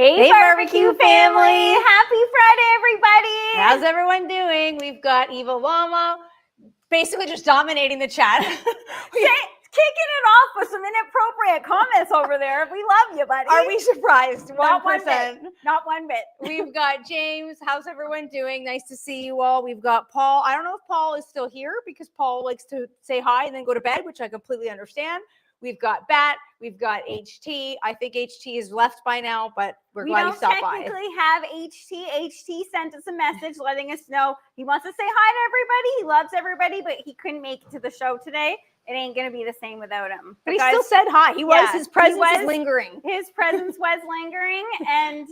Hey, BBQ family. Happy Friday, everybody. How's everyone doing? We've got Evil Llama basically just dominating the chat. Kicking it off with some inappropriate comments over there. We love you, buddy. Are we surprised? 1%. Not one bit. Not one bit. We've got James. How's everyone doing? Nice to see you all. We've got Paul. I don't know if Paul is still here because Paul likes to say hi and then go to bed, which I completely understand. We've got Bat. We've got HT. I think HT is left by now, but we're glad he stopped by. We don't technically have HT. HT sent us a message letting us know he wants to say hi to everybody. He loves everybody, but he couldn't make it to the show today. It ain't going to be the same without him. But he still said hi. His presence was lingering. His presence was lingering, and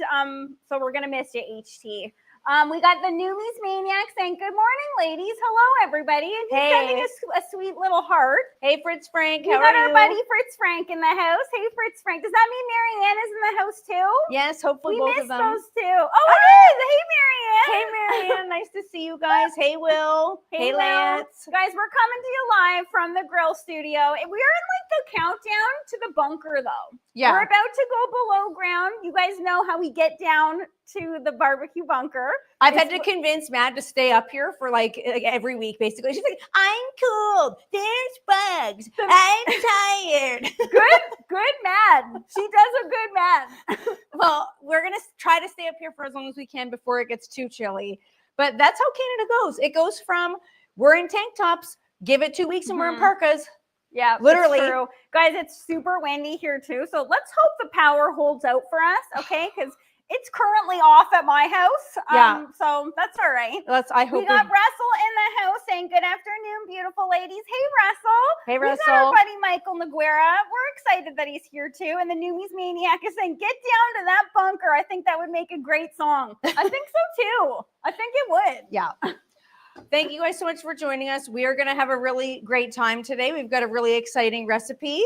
so we're going to miss you, HT. We got the Newbies Maniac saying, good morning, ladies. Hello, everybody. And he's sending us a sweet little heart. Hey, Fritz Frank. We got our buddy Fritz Frank in the house. Hey, Fritz Frank. Does that mean Marianne is in the house, too? Yes, hopefully both of them. We missed those, too. Oh, it is. Hey, Marianne. Hey, Marianne. Nice to see you guys. Hey, Will. Hey, Lance. Guys, we're coming to you live from the grill studio. We are in like the countdown to the bunker, though. Yeah. We're about to go below ground. You guys know how we get down to the barbecue bunker. I've had to convince Matt to stay up here for like every week, basically. She's like, I'm cold. There's bugs. I'm tired. Good Mad. She does a good Mad. Well, we're going to try to stay up here for as long as we can before it gets too chilly. But that's how Canada goes. It goes from we're in tank tops, give it 2 weeks and we're in parkas. Yeah, literally. True. Guys, it's super windy here too. So let's hope the power holds out for us, okay? Because it's currently off at my house. So that's all right. I hope we got Russell in the house saying good afternoon, beautiful ladies. Hey, Russell. Hey, Russell. We got our buddy Michael Naguera. We're excited that he's here too. And the Newbies Maniac is saying, get down to that bunker. I think that would make a great song. I think so too. I think it would. Yeah. Thank you guys so much for joining us. We are going to have a really great time today. We've got a really exciting recipe.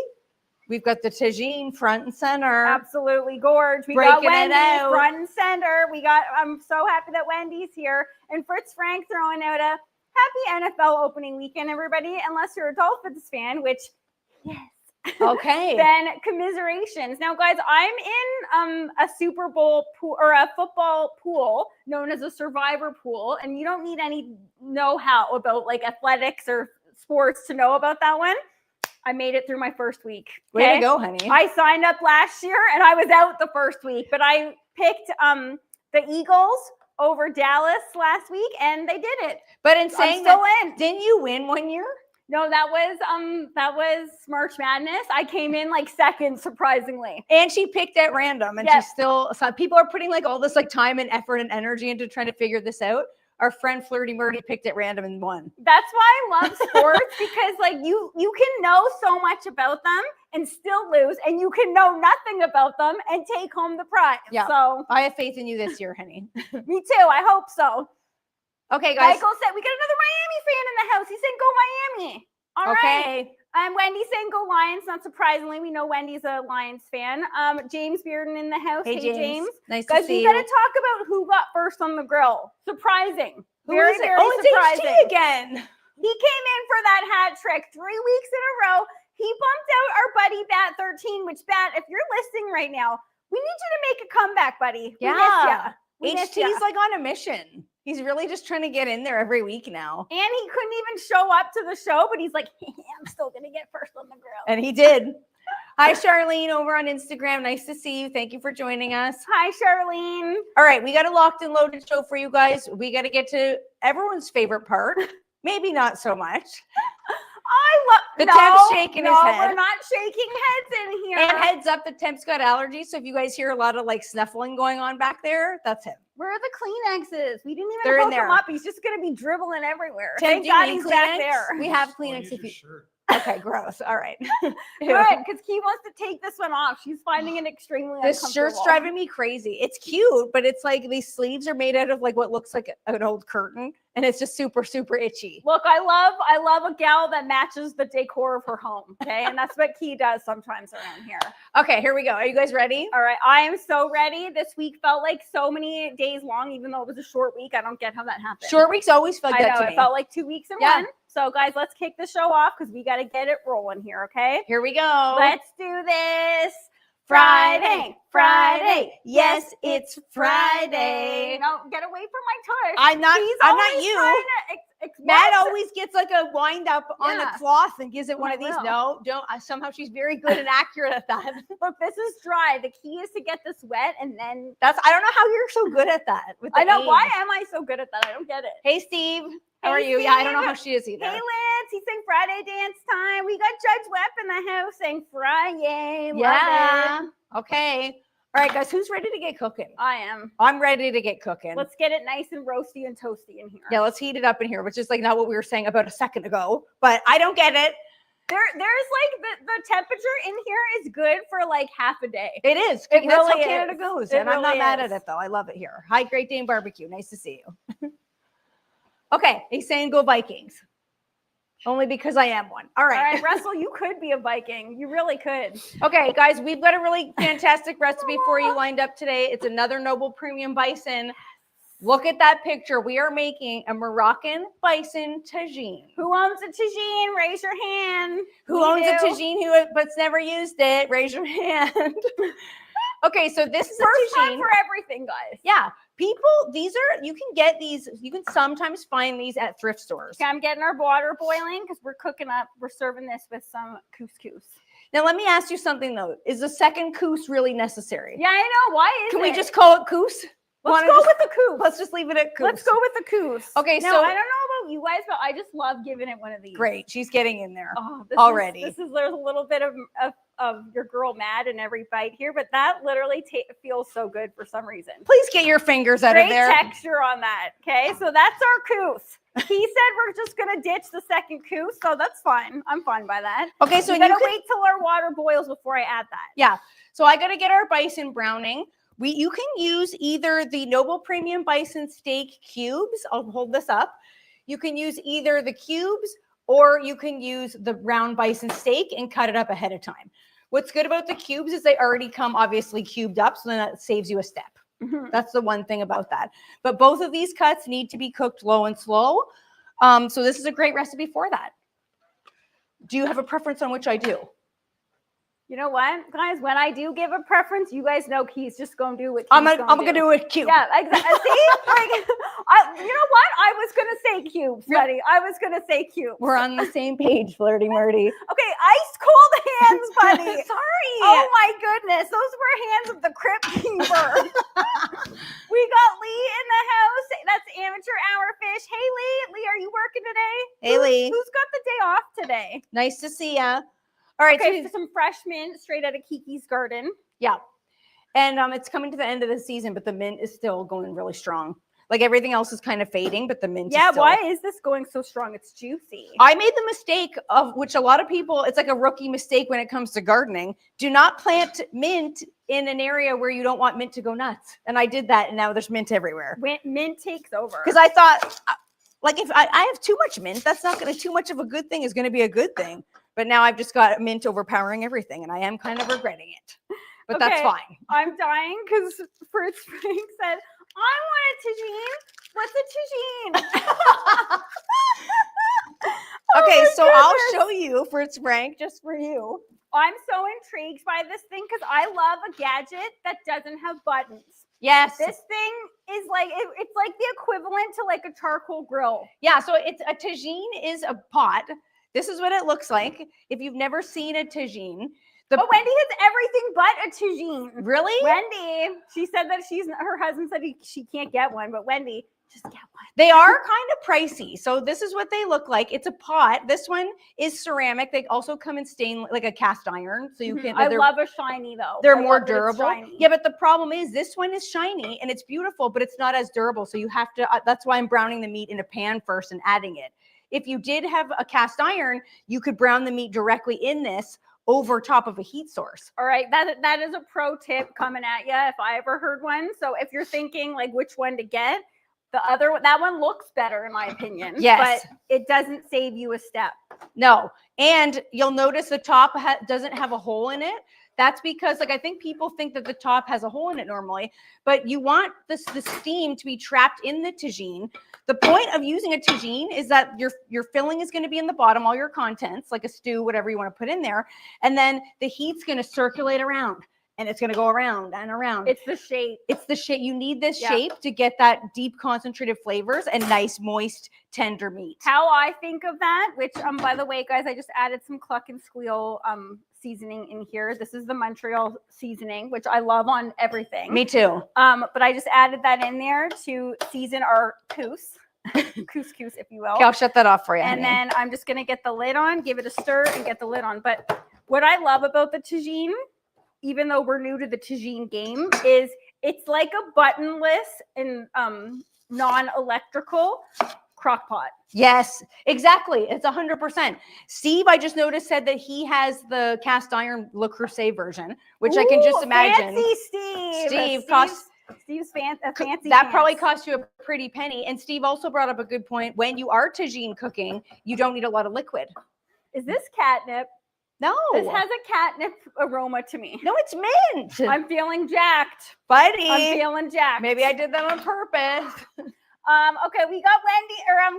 We've got the tagine front and center. Absolutely gorge. We got Wendy's front and center. I'm so happy that Wendy's here. And Fritz Frank throwing out a happy NFL opening weekend, everybody. Unless you're a Dolphins fan, which, yes. Okay. Then commiserations. Now, guys, I'm in a Super Bowl pool or a football pool known as a survivor pool. And you don't need any know-how about like athletics or sports to know about that one. I made it through my first week. Okay? Way to go, honey. I signed up last year and I was out the first week, but I picked the Eagles over Dallas last week and they did it. But in saying that, didn't you win one year? No, that was March Madness. I came in like second, surprisingly. And she picked at random and she's still, so people are putting like all this like time and effort and energy into trying to figure this out. Our friend Flirty Murdy picked at random and won. That's why I love sports because like you can know so much about them and still lose, and you can know nothing about them and take home the prize. Yeah. So I have faith in you this year, honey. Me too. I hope so. Okay, guys. Michael said we got another Miami fan in the house. He said go Miami. All right. Wendy saying go Lions. Not surprisingly, we know Wendy's a Lions fan. James Bearden in the house. Hey James. Nice guys, to see you. Guys, we got to talk about who got first on the grill. Surprising. Very surprising. It's HT again. He came in for that hat trick 3 weeks in a row. He bumped out our buddy Bat 13, which Bat, if you're listening right now, we need you to make a comeback, buddy. Yeah. HT's like on a mission. He's really just trying to get in there every week now. And he couldn't even show up to the show, but he's like, I'm still going to get first on the grill. And he did. Hi, Charlene, over on Instagram. Nice to see you. Thank you for joining us. Hi, Charlene. All right, we got a locked and loaded show for you guys. We got to get to everyone's favorite part. Maybe not so much. Temp's shaking his head. We're not shaking heads in here. And heads up, the Temp's got allergies. So if you guys hear a lot of like snuffling going on back there, that's him. Where are the Kleenexes? We didn't even hook him up. He's just going to be dribbling everywhere. Thank God he's back there. We have Kleenex if you. Okay, gross. All right. Good, because Key wants to take this one off. She's finding it extremely uncomfortable. This shirt's driving me crazy. It's cute, but it's like these sleeves are made out of like what looks like an old curtain, and it's just super, super itchy. Look, I love a gal that matches the decor of her home. Okay, and that's what Key does sometimes around here. Okay, here we go. Are you guys ready? All right, I am so ready. This week felt like so many days long, even though it was a short week. I don't get how that happened. Short weeks always feel like that to me. It felt like 2 weeks in one. So, guys, let's kick the show off because we got to get it rolling here, okay? Here we go. Let's do this. Friday, Friday. Yes, it's Friday. No, get away from my tush. I'm not always you. trying to Matt always gets like a wind up on the Yeah. cloth and gives it one I of these. will. No, don't. Somehow she's very good and accurate at that. Look, this is dry. The key is to get this wet and then. I don't know how you're so good at that. With the I know. Why aims. am I so good at that? I don't get it. Hey, Steve. How Hey, are you? Yeah, I don't know Steve. how she is either. Hey, Lance. He's saying Friday dance time. We got Judge Webb in the house saying Friday. Love Yeah. it. Okay. All right, guys. Who's ready to get cooking? I am. I'm ready to get cooking. Let's get it nice and roasty and toasty in here. Yeah, let's heat it up in here, which is like not what we were saying about a second ago. But I don't get it. There's like the temperature in here is good for like half a day. It is. It That's how really Canada is. goes, It and I'm not really mad at is. it though. I love it here. Hi, Great Dane Barbecue. Nice to see you. Okay, he's saying go Vikings. Only because I am one. All All right. right, Russell, you could be a Viking. You really could. Okay, guys, we've got a really fantastic recipe for you lined up today. It's another Noble Premium Bison. Look at that picture. We are making a Moroccan Bison Tagine. Who owns a tagine? Raise your hand. Who We owns a do. tagine but's never used it? Raise your hand. Okay, so this is First a tagine. time for everything, guys. Yeah, people, you can get these, you can sometimes find these at thrift stores. Okay, I'm getting our water boiling because we're serving this with some couscous. Now, let me ask you something though. Is the second couscous really necessary? Yeah, I know. Why is Can it? we just call it couscous? Let's Wanna go just- with the couscous. Let's just leave it at couscous. Let's go with the couscous. Okay, now, so- I don't know about you guys, but I just love giving it one of these. Great, she's getting in there. Oh, this Already. there's a little bit of your girl mad in every bite here, but that literally feels so good for some reason. Please get your fingers out Great of there. texture on that. Okay, so that's our couscous. He said we're just gonna ditch the second couscous, so that's fine. I'm fine by that. Okay, so We you gotta can, wait till our water boils before I add that. yeah. So I got to get our bison browning. You can use either the Noble Premium Bison Steak cubes. I'll hold this up. You can use either the cubes or you can use the round bison steak and cut it up ahead of time. What's good about the cubes is they already come obviously cubed up, so then that saves you a step. Mhm. That's the one thing about that. But both of these cuts need to be cooked low and slow. So this is a great recipe for that. Do you have a preference on which I do? You know what, guys? When I do give a preference, you guys know he's just gonna do what I'm he's gonna do it cube. Yeah, exactly. See, like, you know what? I was gonna say cubes, buddy. I was gonna say cubes. We're on the same page, Flirty Murdy. Okay, ice cold hands, buddy. Sorry. Oh my goodness, those were hands of the Crypt Keeper. We got Lee in the house. That's Amateur Hour Fish. Hey Lee, Lee, are you working today? Hey, Lee. Who's got the day off today? Nice to see ya. All right. Okay, so some fresh mint straight out of Kiki's garden. yeah. And it's coming to the end of the season, but the mint is still going really strong. Like everything else is kind of fading, but the mint Yeah, is still. why is this going so strong? It's juicy. I made the mistake of which a lot of people, it's like a rookie mistake when it comes to gardening. Do not plant mint in an area where you don't want mint to go nuts. And I did that, and now there's mint everywhere. Mint takes over. Because I thought, like, if I have too much mint, that's not going to, too much of a good thing is going to be a good thing. But now I've just got mint overpowering everything, and I am kind of regretting it. But that's Okay. fine. I'm dying because Fritz Frank said, I want a tagine. What's a tagine? Oh Okay, my so I'll goodness. show you Fritz Frank just for you. I'm so intrigued by this thing because I love a gadget that doesn't have buttons. Yes. This thing is like, it's like the equivalent to like a charcoal grill. Yeah, so it's a tagine is a pot. This is what it looks like. If you've never seen a tagine, But Wendy has everything but a tagine. really? Wendy, she said that her husband said she can't get one, but Wendy, just get one. They are kind of pricey. So this is what they look like. It's a pot. This one is ceramic. They also come in stainless, like a cast iron. So you can. I they're- love a shiny though. They're I more love that it's durable. shiny. Yeah, but the problem is this one is shiny and it's beautiful, but it's not as durable. So you have to, that's why I'm browning the meat in a pan first and adding it. If you did have a cast iron, you could brown the meat directly in this over top of a heat source. All right, that is a pro tip coming at you if I ever heard one. So if you're thinking like which one to get, that one looks better in my opinion. Yes. But it doesn't save you a step. No. And you'll notice the top doesn't have a hole in it. That's because, like, I think people think that the top has a hole in it normally, but you want the steam to be trapped in the tagine. The point of using a tagine is that your filling is going to be in the bottom, all your contents, like a stew, whatever you want to put in there, and then the heat's going to circulate around. and it's going to go around and around. It's the shape. It's the shape. You need this Yeah. shape to get that deep concentrated flavors and nice, moist, tender meat. How I think of that, which by the way, guys, I just added some Cluck and Squeal seasoning in here. This is the Montreal seasoning, which I love on everything. Me too. But I just added that in there to season our couscous, if you will. Okay, I'll shut that off for you. And honey. then I'm just gonna get the lid on, give it a stir, and get the lid on. But what I love about the tagine, even though we're new to the tagine game, is it's like a buttonless and non-electrical crock pot. Yes, exactly. It's 100%. Steve, I just noticed, said that he has the cast iron Le Creuset version, which I can just imagine. Fancy Steve. Steve's fancy. That probably cost you a pretty penny. And Steve also brought up a good point. When you are tagine cooking, you don't need a lot of liquid. Is this catnip? No. This has a catnip aroma to me. No, it's mint. I'm feeling jacked. Buddy. I'm feeling jacked. Maybe I did that on purpose. Okay, we got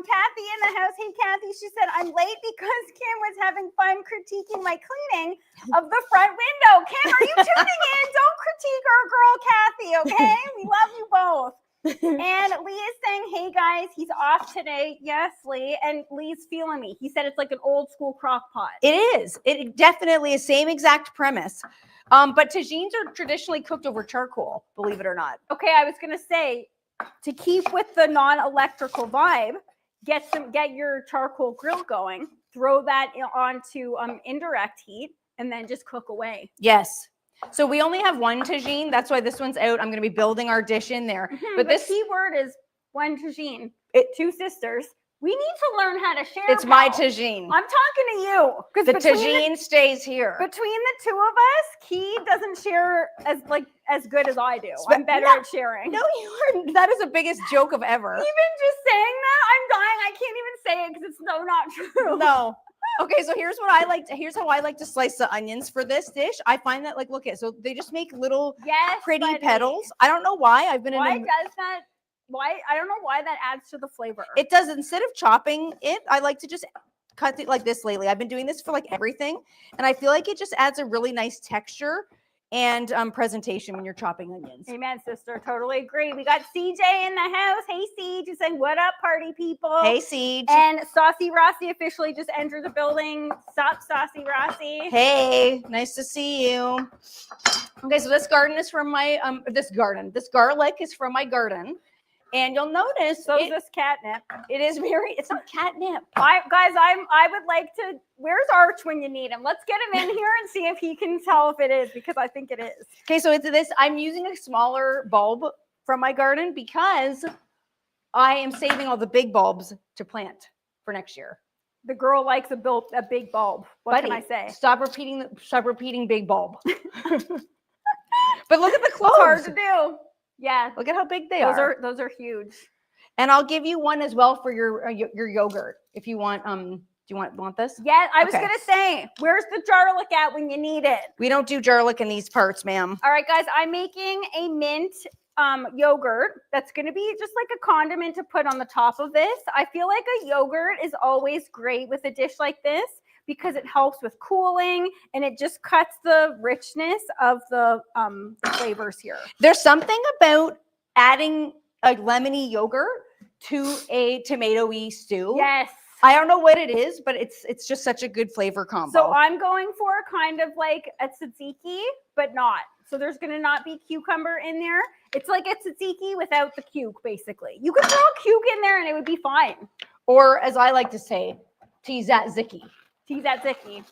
Kathy in the house. Hey, Kathy, she said, I'm late because Kim was having fun critiquing my cleaning of the front window. Kim, are you tuning in? Don't critique our girl, Kathy, okay? We love you both. And Lee is saying, hey, guys, he's off today. Yes, Lee. And Lee's feeling me. He said it's like an old school crock pot. It is. It definitely is same exact premise. But tagines are traditionally cooked over charcoal, believe it or not. Okay, I was going to say, to keep with the non-electrical vibe, get your charcoal grill going, throw that onto indirect heat, and then just cook away. Yes. So we only have one tagine. That's why this one's out. I'm going to be building our dish in there. But this key word is one tagine. Two sisters. We need to learn how to share. It's my tagine. I'm talking to you. The tagine stays here. Between the two of us, Key doesn't share as good as I do. I'm better at sharing. No, you are. That is the biggest joke of ever. Even just saying that, I'm dying. I can't even say it because it's so not true. No. Okay, so here's how I like to slice the onions for this dish. I find that look at, so they just make little pretty petals. I don't know why. Why does that? Why? I don't know why that adds to the flavor. It does. Instead of chopping it, I like to just cut it like this lately. I've been doing this for everything, and I feel like it just adds a really nice texture and presentation when you're chopping onions. Amen, sister. Totally agree. We got CJ in the house. Hey, Siege. He's saying, what up, party people? Hey, Siege. And Saucy Rossi officially just entered the building. Sup, Saucy Rossi? Hey, nice to see you. Okay, so this garden is from my, this garlic is from my garden. And you'll notice so is this catnip. It is it's not catnip. I would like to, where's Arch when you need him? Let's get him in here and see if he can tell if it is, because I think it is. Okay, so it's this, I'm using a smaller bulb from my garden because I am saving all the big bulbs to plant for next year. The girl likes a big bulb. What can I say? Stop repeating big bulb. But look at the cloves. It's hard to do. Yeah, look at how big they are. Those are huge. And I'll give you one as well for your yogurt if you want. Do you want this? Yeah, I was gonna say, where's the garlic at when you need it? We don't do garlic in these parts, ma'am. All right, guys, I'm making a mint yogurt that's gonna be just like a condiment to put on the top of this. I feel like a yogurt is always great with a dish like this, because it helps with cooling and it just cuts the richness of the flavors here. There's something about adding a lemony yogurt to a tomatoey stew. Yes. I don't know what it is, but it's just such a good flavor combo. So I'm going for kind of like a tzatziki, but not. So there's going to not be cucumber in there. It's like a tzatziki without the cuke, basically. You could throw a cuke in there and it would be fine. Or as I like to say, tzatziki. Tzatziki.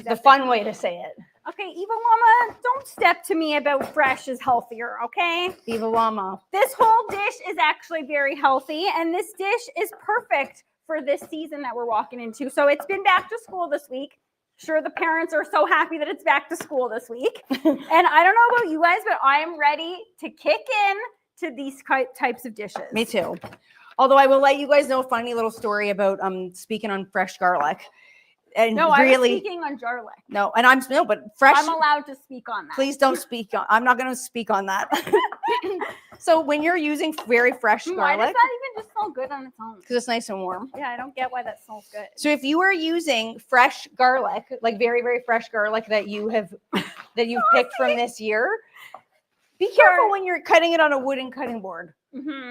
The fun way to say it. Okay, Eva Llama, don't step to me about fresh is healthier, okay? Eva Llama. This whole dish is actually very healthy, and this dish is perfect for this season that we're walking into. So it's been back to school this week. Sure, the parents are so happy that it's back to school this week. And I don't know about you guys, but I am ready to kick in to these types of dishes. Me too. Although I will let you guys know a funny little story about speaking on fresh garlic. And no, really, I was speaking on garlic. No, and but fresh. I'm allowed to speak on that. Please don't speak on. I'm not going to speak on that. So when you're using very fresh garlic, why does that even just smell good on its own? Because it's nice and warm. Yeah, I don't get why that smells good. So if you are using fresh garlic, like very, very fresh garlic that you have that you've picked from this year. Be careful when you're cutting it on a wooden cutting board.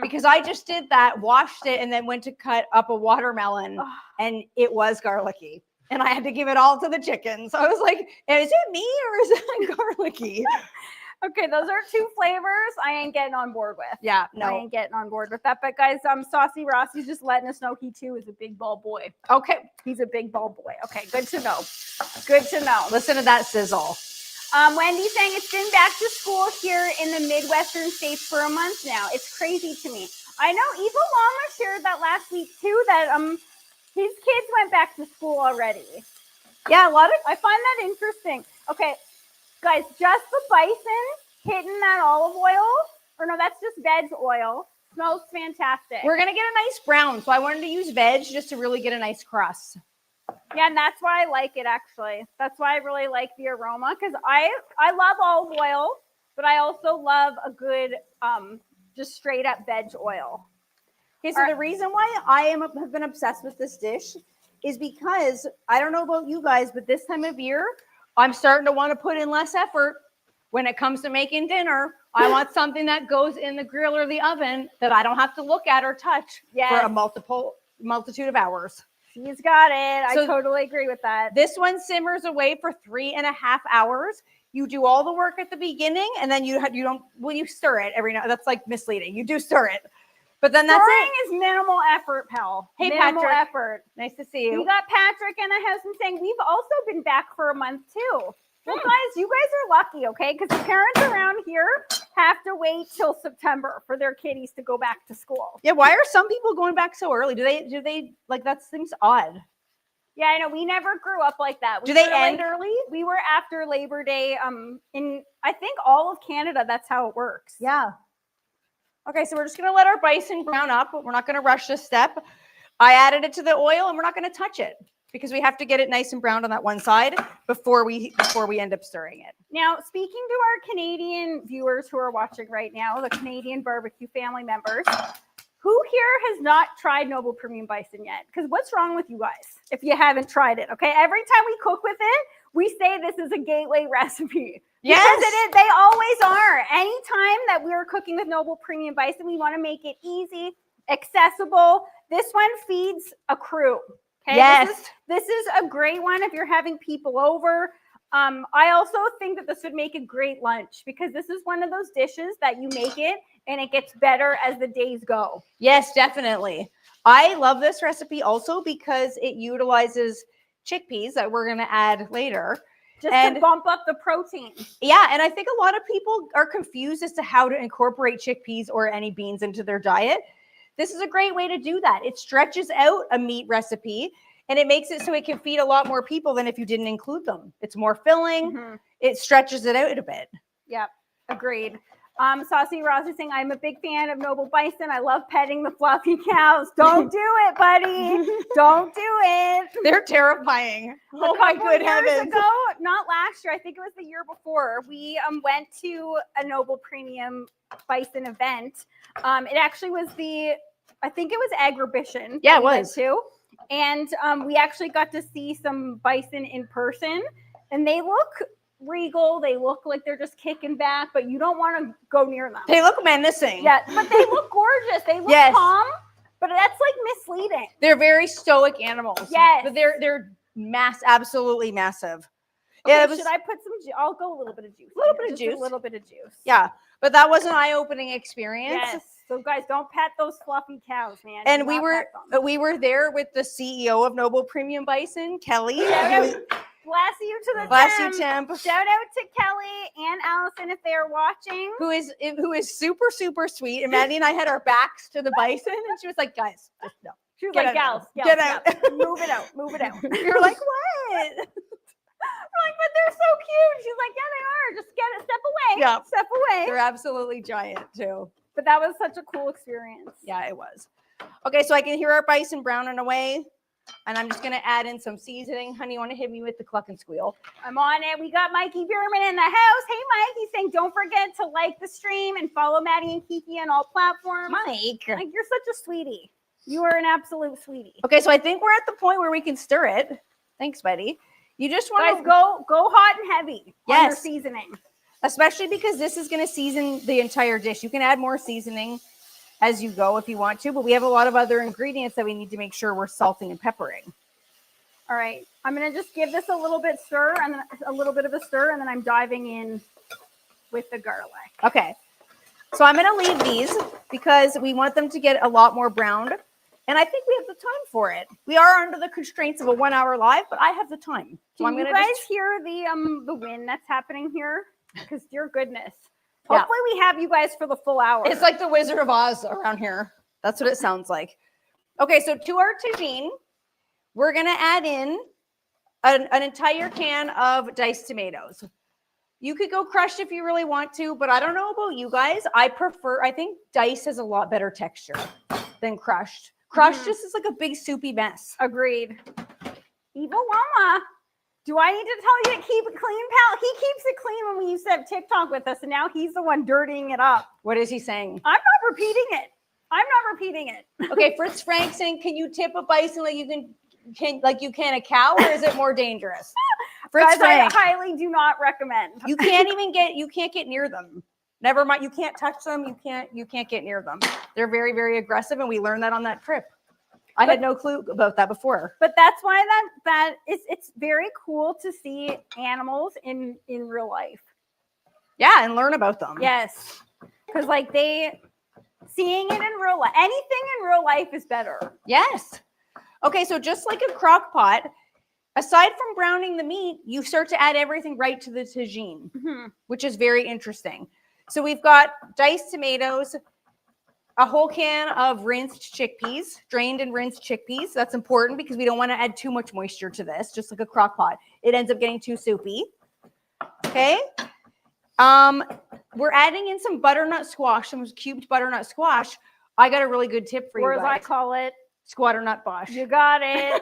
Because I just did that, washed it, and then went to cut up a watermelon, and it was garlicky. And I had to give it all to the chickens. So I was like, is it me or is it garlicky? Okay, those are two flavors I ain't getting on board with. Yeah, I ain't getting on board with that. But guys, Saucy Rossi's just letting us know he too is a big ball boy. Okay. He's a big ball boy. Okay, good to know. Good to know. Listen to that sizzle. Wendy's saying it's been back to school here in the Midwestern states for a month now. It's crazy to me. I know Eva Llama shared that last week too, that his kids went back to school already. Yeah, I find that interesting. Okay, guys, just the bison hitting that olive oil, or no, that's just veg oil. Smells fantastic. We're gonna get a nice brown, so I wanted to use veg just to really get a nice crust. Yeah, and that's why I like it, actually. That's why I really like the aroma, because I love olive oil, but I also love a good just straight up veg oil. Okay, so the reason why I have been obsessed with this dish is because, I don't know about you guys, but this time of year, I'm starting to want to put in less effort when it comes to making dinner. I want something that goes in the grill or the oven that I don't have to look at or touch for a multitude of hours. She's got it. I totally agree with that. This one simmers away for 3.5 hours. You do all the work at the beginning, and then you stir it every now. That's like misleading. You do stir it, but then that's Stirring is minimal effort, pal. Hey, minimal Patrick. effort. Nice to see you. We got Patrick in the house and saying we've also been back for a month too. Well, guys, you guys are lucky, okay? Because the parents around here have to wait till September for their kiddies to go back to school. Yeah, why are some people going back so early? Do they like that seems odd? Yeah, I know. We never grew up like that. Do they end early? We were after Labor Day. In I think all of Canada, that's how it works. Yeah. Okay, so we're just gonna let our bison brown up, but we're not gonna rush this step. I added it to the oil, and we're not gonna touch it, because we have to get it nice and browned on that one side before we end up stirring it. Now, speaking to our Canadian viewers who are watching right now, the Canadian BBQ family members, who here has not tried Noble Premium Bison yet? Because what's wrong with you guys if you haven't tried it, okay? Every time we cook with it, we say this is a gateway recipe. Yes. Because it is. They always are. Anytime that we're cooking with Noble Premium Bison, we want to make it easy, accessible. This one feeds a crew. Okay? Yes. This is a great one if you're having people over. I also think that this would make a great lunch, because this is one of those dishes that you make it and it gets better as the days go. Yes, definitely. I love this recipe also because it utilizes chickpeas that we're going to add later. Just to bump up the protein. Yeah, and I think a lot of people are confused as to how to incorporate chickpeas or any beans into their diet. This is a great way to do that. It stretches out a meat recipe, and it makes it so it can feed a lot more people than if you didn't include them. It's more filling. Mm-hmm. It stretches it out a bit. Yep, agreed. Saucy Ross is saying, I'm a big fan of Noble Bison. I love petting the fluffy cows. Don't do it, buddy. Don't do it. They're terrifying. Oh my good heavens. Ago, not last year, I think it was the year before, we went to a Noble Premium Bison event. It actually was I think it was Agribition. Yeah, it was. Too. And we actually got to see some bison in person, and they look regal. They look like they're just kicking back, but you don't want to go near them. They look menacing. Yeah, but they look gorgeous. They look calm, but that's like misleading. They're very stoic animals. Yes. But they're absolutely massive. Okay, yeah, should I put some I'll go a little bit of juice. A little bit of juice. A little bit of juice. Yeah, but that was an eye-opening experience. Yes. So guys, don't pet those fluffy cows, man. And we were there with the CEO of Noble Premium Bison, Kelly. Bless you to the Bless you, Temp. Shout out to Kelly and Allison if they are watching. Who is super, super sweet. And Maddie and I had our backs to the bison, and she was like, guys, just no. She was like, gals, get out. Move it out. Move it out. You're like, what? We're like, but they're so cute. She's like, yeah, they are. Just step away. Yeah. Step away. They're absolutely giant too. But that was such a cool experience. Yeah, it was. Okay, so I can hear our bison browning away. And I'm just going to add in some seasoning. Honey, you want to hit me with the cluck and squeal? I'm on it. We got Mikey Bierman in the house. Hey, Mike. He's saying, don't forget to like the stream and follow Maddie and Kiki on all platforms. Mike, you're such a sweetie. You are an absolute sweetie. Okay, so I think we're at the point where we can stir it. Thanks, buddy. You just want Guys, to go hot and heavy on your Yes. seasoning. especially because this is going to season the entire dish. You can add more seasoning as you go if you want to, but we have a lot of other ingredients that we need to make sure we're salting and peppering. All right, I'm gonna just give this a little bit stir and then a little bit of a stir, and then I'm diving in with the garlic. Okay. So I'm going to leave these because we want them to get a lot more browned. And I think we have the time for it. We are under the constraints of a 1 hour live, but I have the time. So Can I'm you going guys to hear the wind that's happening here? Because dear goodness. Yeah. Hopefully we have you guys for the full hour. It's like the Wizard of Oz around here. That's what it sounds like. Okay, so to our tagine, we're going to add in an entire can of diced tomatoes. You could go crushed if you really want to, but I don't know about you guys. I think diced has a lot better texture than crushed. Crushed just is like a big soupy mess. Agreed. Evil Mama. Do I need to tell you to keep it clean, pal? He keeps it clean when we used to have TikTok with us, and now he's the one dirtying it up. What is he saying? I'm not repeating it. Okay, Fritz Frank saying, can you tip a bison like you can a cow, or is it more dangerous? Fritz Guys, Frank, I highly do not recommend. you can't get near them. Never mind, you can't touch them. You can't get near them. They're very, very aggressive, and we learned that on that trip. I had no clue about that before. But that's why it's very cool to see animals in real life. Yeah, and learn about them. Yes, because seeing it in real life, anything in real life is better. Yes. Okay, so just like a crock pot, aside from browning the meat, you start to add everything right to the tagine, which is very interesting. So we've got diced tomatoes, a whole can of rinsed chickpeas, drained and rinsed chickpeas. That's important because we don't want to add too much moisture to this, just like a crock pot. It ends up getting too soupy. Okay. We're adding in some butternut squash, some cubed butternut squash. I got a really good tip for you Or as I guys. call it, Squatternut bosh. you got it.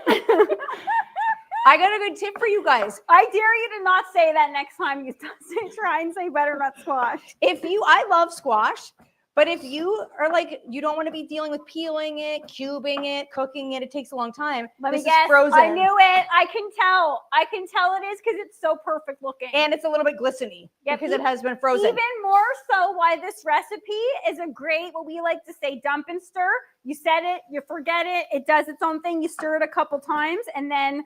I got a good tip for you guys. I dare you to not say that next time you try and say butternut squash. I love squash, but if you are like, you don't want to be dealing with peeling it, cubing it, cooking it, it takes a long time. Let me This guess. is frozen. I knew it. I can tell. it is because it's so perfect looking. And it's a little bit glistening because it has been frozen. Even more so why this recipe is a great, what we like to say, dump and stir. You set it, you forget it, it does its own thing. You stir it a couple times, and then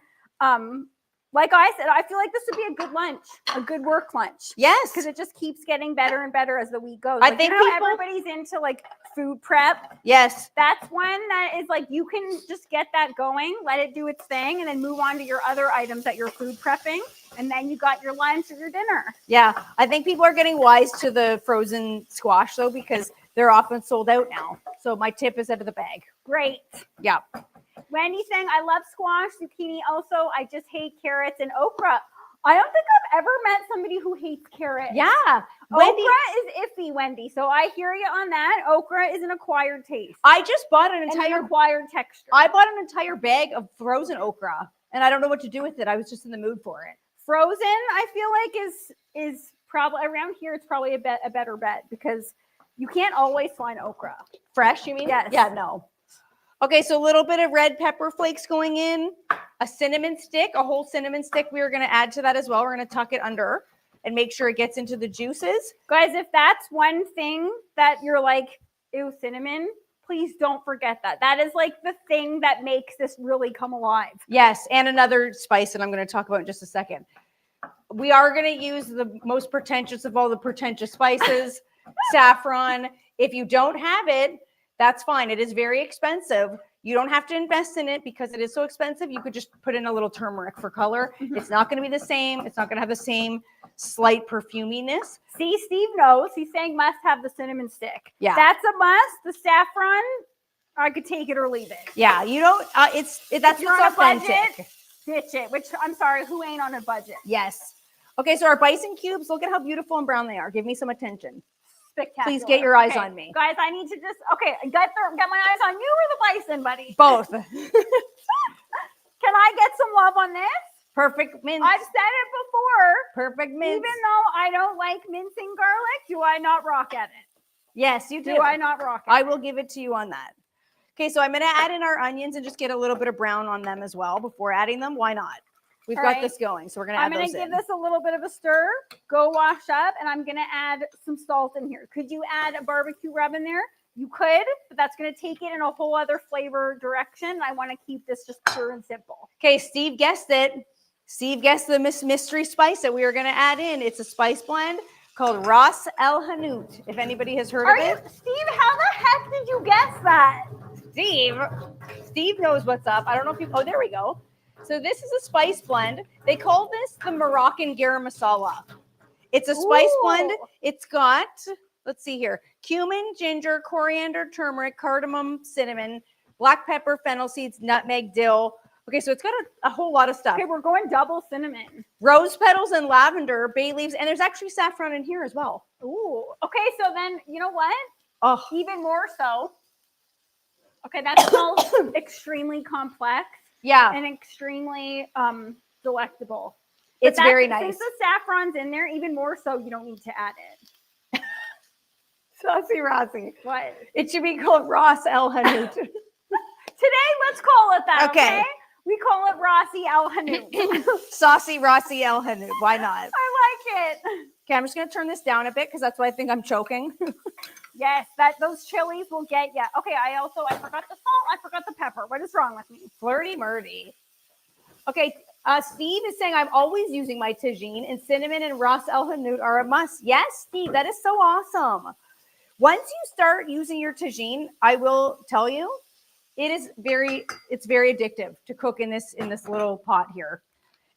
like I said, I feel like this would be a good lunch, a good work lunch. Yes. Because it just keeps getting better and better as the week goes. I Like, think you know, people- everybody's into like food prep. Yes. That's one that is like, you can just get that going, let it do its thing, and then move on to your other items that you're food prepping. And then you got your lunch or your dinner. Yeah. I think people are getting wise to the frozen squash though, because they're often sold out now. So my tip is out of the bag. Great. Yeah. Wendy saying, I love squash, zucchini also. I just hate carrots and okra. I don't think I've ever met somebody who hates carrots. Yeah. Okra is iffy, Wendy. So I hear you on that. Okra is an acquired taste. I just bought an And entire an acquired texture. I bought an entire bag of frozen okra, and I don't know what to do with it. I was just in the mood for it. Frozen, I feel like is probably around here. It's probably a better bet because you can't always find okra. Fresh, you mean? Yes. Yeah, no. Okay, so a little bit of red pepper flakes going in, a cinnamon stick, a whole cinnamon stick. We are going to add to that as well. We're going to tuck it under and make sure it gets into the juices. Guys, if that's one thing that you're like, ew, cinnamon, please don't forget that. That is like the thing that makes this really come alive. Yes, and another spice that I'm going to talk about in just a second. We are going to use the most pretentious of all the pretentious spices, saffron. If you don't have it, that's fine. It is very expensive. You don't have to invest in it because it is so expensive. You could just put in a little turmeric for color. It's not going to be the same. It's not going to have the same slight perfuminess. See, Steve knows. He's saying must have the cinnamon stick. Yeah. That's a must. The saffron, I could take it or leave it. Yeah, you don't. That's If what's you're on a authentic. budget, ditch it. Which, I'm sorry, who ain't on a budget? Yes. Okay, so our bison cubes. Look at how beautiful and brown they are. Give me some attention. Spectacular. Please get your eyes Okay, on me. Guys, I need to just, get my eyes on you or the bison, buddy. Both. Can I get some love on this? Perfect mince. I've said it before. Perfect mince. Even though I don't like mincing garlic, do I not rock at it? Yes, you do. Do I not rock at I it? will give it to you on that. Okay, so I'm going to add in our onions and just get a little bit of brown on them as well before adding them. Why not? We've All got right. this going. So we're going to I'm add going those to give in. this a little bit of a stir, go wash up, and I'm going to add some salt in here. Could you add a barbecue rub in there? You could, but that's going to take it in a whole other flavor direction. I want to keep this just pure and simple. Okay, Steve guessed it. Steve guessed the mystery spice that we are going to add in. It's a spice blend called Ras El Hanout, if anybody has heard of it. Steve, how the heck did you guess that? Steve knows what's up. I don't know if you, oh, there we go. So this is a spice blend. They call this the Moroccan Garam Masala. It's a spice blend. It's got, let's see here, cumin, ginger, coriander, turmeric, cardamom, cinnamon, black pepper, fennel seeds, nutmeg, dill. Okay, so it's got a whole lot of stuff. Okay, we're going double cinnamon. Rose petals and lavender, bay leaves, and there's actually saffron in here as well. Ooh. Okay, so then, you know what? Oh, Even more so. Okay, that smells extremely complex. yeah. And extremely delectable. It's very nice. Since the saffron's in there, even more so, you don't need to add it. Saucy Rossi. What? It should be called Ras El Hanout. Today, let's call it that, Okay. okay? We call it Rossi El Hanout. Saucy Rossi El Hanout. Why not? I like it. Okay, I'm just going to turn this down a bit because that's why I think I'm choking. Yes, those chilies will get you. Okay, I forgot the salt. I forgot the pepper. What is wrong with me? Flirty Murdy. Okay, Steve is saying I'm always using my tagine, and cinnamon and Ras El Hanout are a must. Yes, Steve, that is so awesome. Once you start using your tagine, I will tell you, it's very addictive to cook in this little pot here.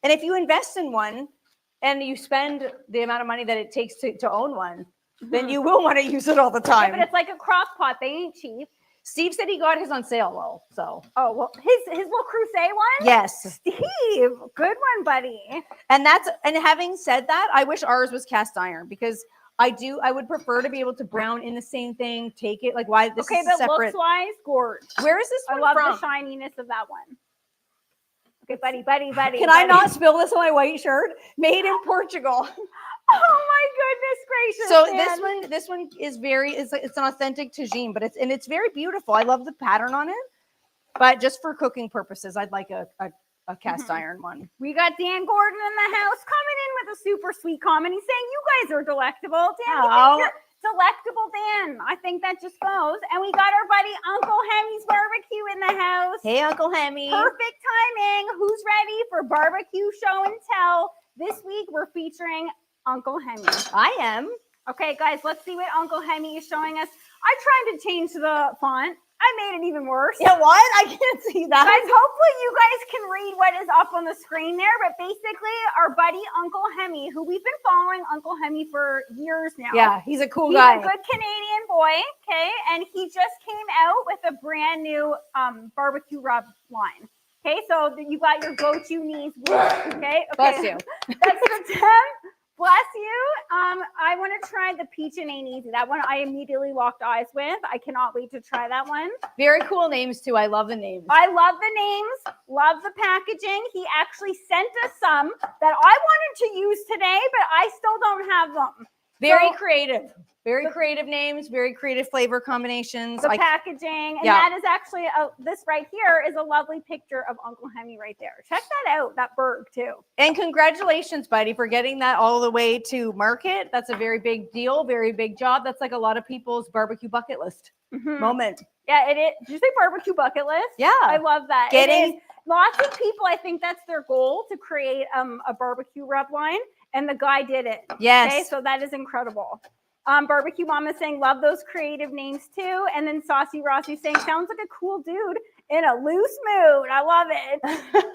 And if you invest in one and you spend the amount of money that it takes to own one, then you will want to use it all the Yeah, time. but it's like a crock pot. They ain't cheap. Steve said he got his on sale though. So Oh, well, his little crusade one? yes. Steve, good one, buddy. And having said that, I wish ours was cast iron because I would prefer to be able to brown in the same thing, take it like why this Okay, is but separate. looks wise, gorge. Where is this I one love from? the shininess of that one. Okay, buddy. Can I not spill this on my white shirt? Made in Portugal. Oh my goodness gracious. So man. this one is it's an authentic tagine, but it's very beautiful. I love the pattern on it. But just for cooking purposes, I'd like a cast iron one. We got Dan Gordon in the house coming in with a super sweet comment. He's saying you guys are delectable. Dan, we think you're delectable, Dan. I think that just goes. And we got our buddy Uncle Hemi's barbecue in the house. Hey, Uncle Hemi. Perfect timing. Who's ready for barbecue show and tell? This week we're featuring Uncle Hemi. I am. Okay, guys, let's see what Uncle Hemi is showing us. I tried to change the font. I made it even worse. Yeah, what? I can't see that. Guys, hopefully you guys can read what is up on the screen there. But basically, our buddy Uncle Hemi, who we've been following Uncle Hemi for years now. Yeah, he's a cool He's guy. a good Canadian boy, okay? And he just came out with a brand new barbecue rub line. Okay, so you got your go-to knees. Okay, Bless you. That's the 10. Bless you. I want to try the peach and ain't easy. That one I immediately locked eyes with. I cannot wait to try that one. Very cool names too. I love the names. I love the names, love the packaging. He actually sent us some that I wanted to use today, but I still don't have them. Very So- creative. Very creative names, very creative flavor combinations. The packaging, and yeah. that is actually this right here is a lovely picture of Uncle Hemi right there. Check that out, that bird too. And congratulations, buddy, for getting that all the way to market. That's a very big deal, very big job. That's like a lot of people's barbecue bucket list moment. Yeah, it is. Did you say barbecue bucket list? Yeah. I love that. Getting- It is. Lots of people, I think that's their goal, to create a barbecue rub line, and the guy did it. Yes. Okay, so that is incredible. Barbecue Mama saying, love those creative names too. And then Saucy Rossi saying, sounds like a cool dude in a loose mood. I love it.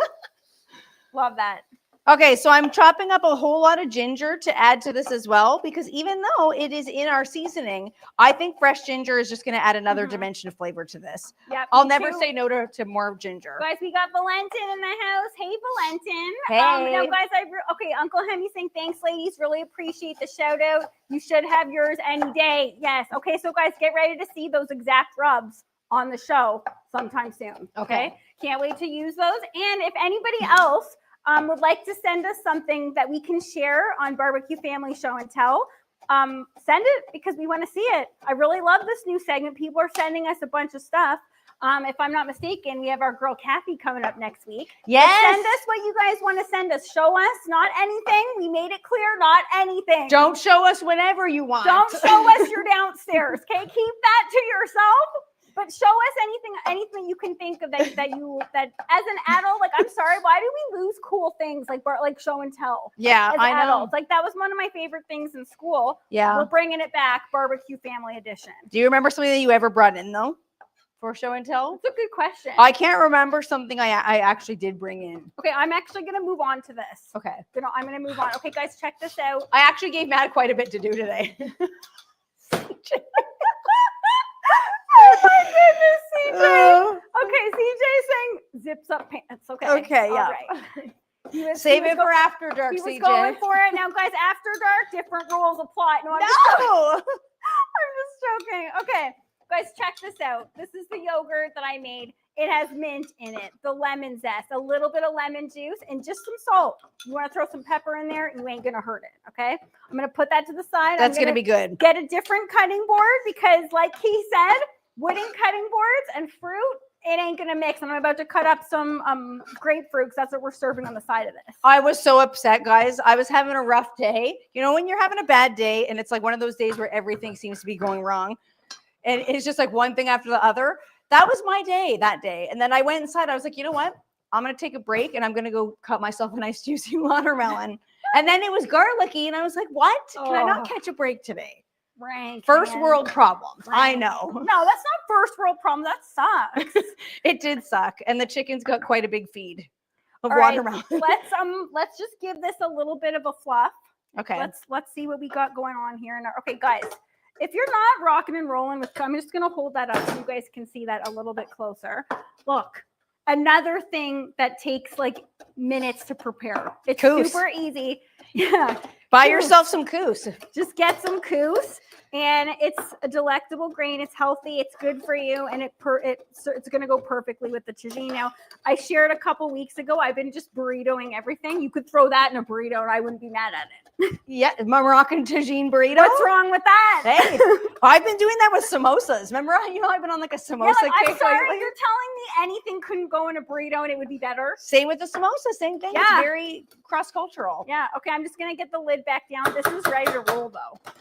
Love that. Okay, so I'm chopping up a whole lot of ginger to add to this as well, because even though it is in our seasoning, I think fresh ginger is just going to add another dimension of flavor to this. Yep, I'll me never too. say no to more ginger. Guys, we got Valentin in the house. Hey, Valentin. Hey. Now, guys, okay, Uncle Hemi saying, thanks, ladies. Really appreciate the shout out. You should have yours any day. Yes. Okay, so guys, get ready to see those exact rubs on the show sometime soon. Okay. Can't wait to use those. And if anybody else would like to send us something that we can share on BBQ Family Show and Tell, send it because we want to see it. I really love this new segment. People are sending us a bunch of stuff. If I'm not mistaken, we have our girl Kathy coming up next week. Yes. But send us what you guys want to send us. Show us, not anything. We made it clear, not anything. Don't show us whenever you want. Don't show us your downstairs. Okay, keep that to yourself. But show us anything you can think of that as an adult, like, I'm sorry, why do we lose cool things like show and tell? Yeah, as I know. adults? Like, that was one of my favorite things in school. Yeah. We're bringing it back, BBQ Family Edition. Do you remember something that you ever brought in though for show and tell? That's a good question. I can't remember something I actually did bring in. Okay, I'm actually going to move on to this. Okay. I'm going to move on. Okay, guys, check this out. I actually gave Matt quite a bit to do today. Oh my goodness, CJ. Okay, CJ saying zips up pants. Okay. Okay, yeah. All right. Save it for after dark, He was CJ. going for it. Now, guys, after dark, different rules apply. No, I'm No. just joking. Okay, guys, check this out. This is the yogurt that I made. It has mint in it, the lemon zest, a little bit of lemon juice, and just some salt. You want to throw some pepper in there, you ain't going to hurt it, okay? I'm going to put that to the side. That's going to be good. Get a different cutting board because, like he said, wooden cutting boards and fruit, it ain't going to mix. And I'm about to cut up some grapefruit because that's what we're serving on the side of this. I was so upset, guys. I was having a rough day. You know, when you're having a bad day and it's like one of those days where everything seems to be going wrong and it's just like one thing after the other. That was my day that day. And then I went inside. I was like, you know what? I'm going to take a break and I'm going to go cut myself a nice juicy watermelon. And then it was garlicky. And I was like, what? Can I not catch a break today? Rank. First man. world problems. Rank. I know. No, that's not first world problem. That sucks. It did suck. And the chickens got quite a big feed of All right, watermelon. let's just give this a little bit of a fluff. Okay. Let's see what we got going on here. Okay, guys. If you're not rocking and rolling with, I'm just going to hold that up so you guys can see that a little bit closer. Look, another thing that takes like minutes to prepare. It's super easy. Yeah. Buy yourself some coos. Just get some coos. And it's a delectable grain. It's healthy. It's good for you. And it's going to go perfectly with the tagine. Now, I shared a couple weeks ago. I've been just burritoing everything. You could throw that in a burrito and I wouldn't be mad at it. Yeah, Moroccan tagine burrito. What's wrong with that? Hey, I've been doing that with samosas. Remember, I've been on like a samosa kick. I'm sorry, lately. you're telling me anything couldn't go in a burrito and it would be better? Same with the samosa, same thing. Yeah. It's very cross-cultural. Yeah, okay, I'm just going to get the lid back down. This is ready to roll, though.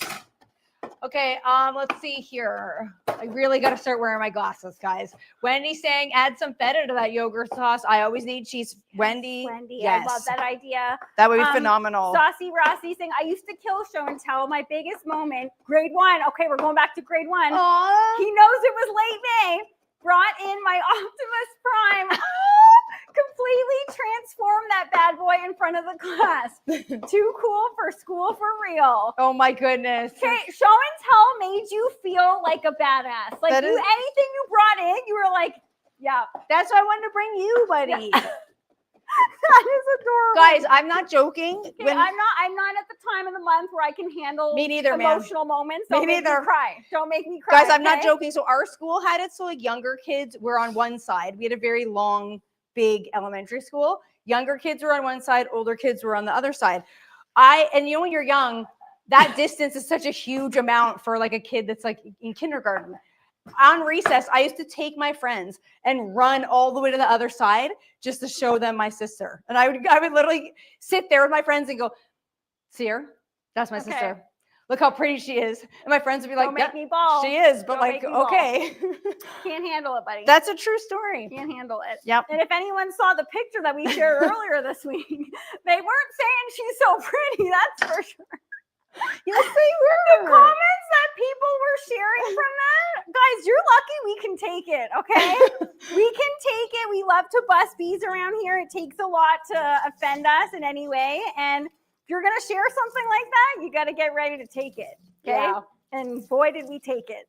Okay, let's see here. I really got to start wearing my glasses, guys. Wendy's saying add some feta to that yogurt sauce. I always need cheese. Wendy, yes. I love that idea. That would be phenomenal. Saucy Rossi saying, I used to kill show and tell. My biggest moment, grade 1. Okay, we're going back to grade 1. Aww. He knows it was late May. Brought in my Optimus Prime. Completely transformed that bad boy in front of the class. Too cool for school for real. Oh my goodness. Okay, show and tell made you feel like a badass. Like anything you brought in, you were like, yeah. That's why I wanted to bring you, buddy. Yeah. That is adorable. Guys, I'm not joking. Okay, I'm not at the time of the month where I can handle me neither, emotional moments. Don't make me cry. Don't make me cry. Guys, I'm not joking. So our school had it so like younger kids were on one side. We had a very long, big elementary school. Younger kids were on one side, older kids were on the other side. And you know when you're young, that distance is such a huge amount for like a kid that's like in kindergarten. On recess, I used to take my friends and run all the way to the other side just to show them my sister. And I would literally sit there with my friends and go, see her? That's my sister. Look how pretty she is. And my friends would be like, don't make me ball. She is, but Don't like, okay. Can't handle it, buddy. That's a true story. Can't handle it. Yep. And if anyone saw the picture that we shared earlier this week, they weren't saying she's so pretty, that's for sure. Yes, they The were. comments that people were sharing from that, guys, you're lucky we can take it, okay? We can take it. We love to bust bees around here. It takes a lot to offend us in any way. And if you're going to share something like that, you got to get ready to take it, okay? Yeah. And boy, did we take it.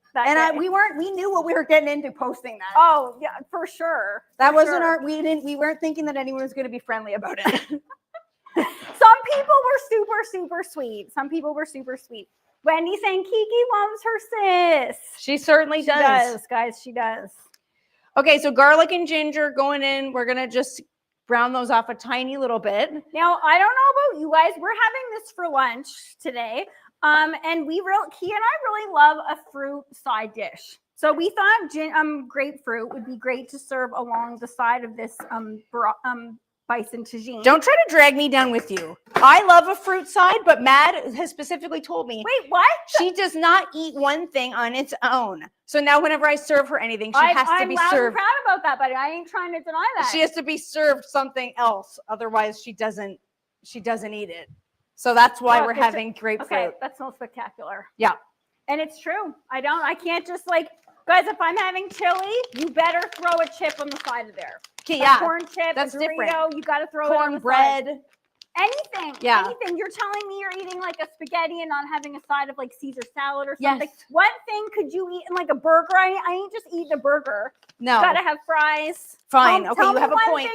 We knew what we were getting into posting that. Oh, yeah, for sure. That wasn't we weren't thinking that anyone was going to be friendly about it. Some people were super, super sweet. Some people were super sweet. Wendy saying Kiki loves her sis. She certainly does. Guys. She does. Okay, so garlic and ginger going in. We're going to just brown those off a tiny little bit. Now, I don't know about you guys. We're having this for lunch today. And Key and I really love a fruit side dish. So we thought grapefruit would be great to serve along the side of this bison tagine. Don't try to drag me down with you. I love a fruit side, but Mad has specifically told me. Wait, what? She does not eat one thing on its own. So now whenever I serve her anything, she has to be I'm loud and served. proud about that, buddy. I ain't trying to deny that. She has to be served something else. Otherwise, she doesn't eat it. So that's why we're having grapefruit. Okay, that smells spectacular. Yeah. And it's true. I can't just like, guys, if I'm having chili, you better throw a chip on the side of there. Okay, yeah. A corn chip, that's a Dorito, different. you got to throw it on the cornbread. side. Anything. Yeah. Anything. You're telling me you're eating like a spaghetti and not having a side of like Caesar salad or Yes. something. What thing could you eat in like a burger? I ain't just eating a burger. No. You got to have fries. Fine. Okay, tell you have me a one point.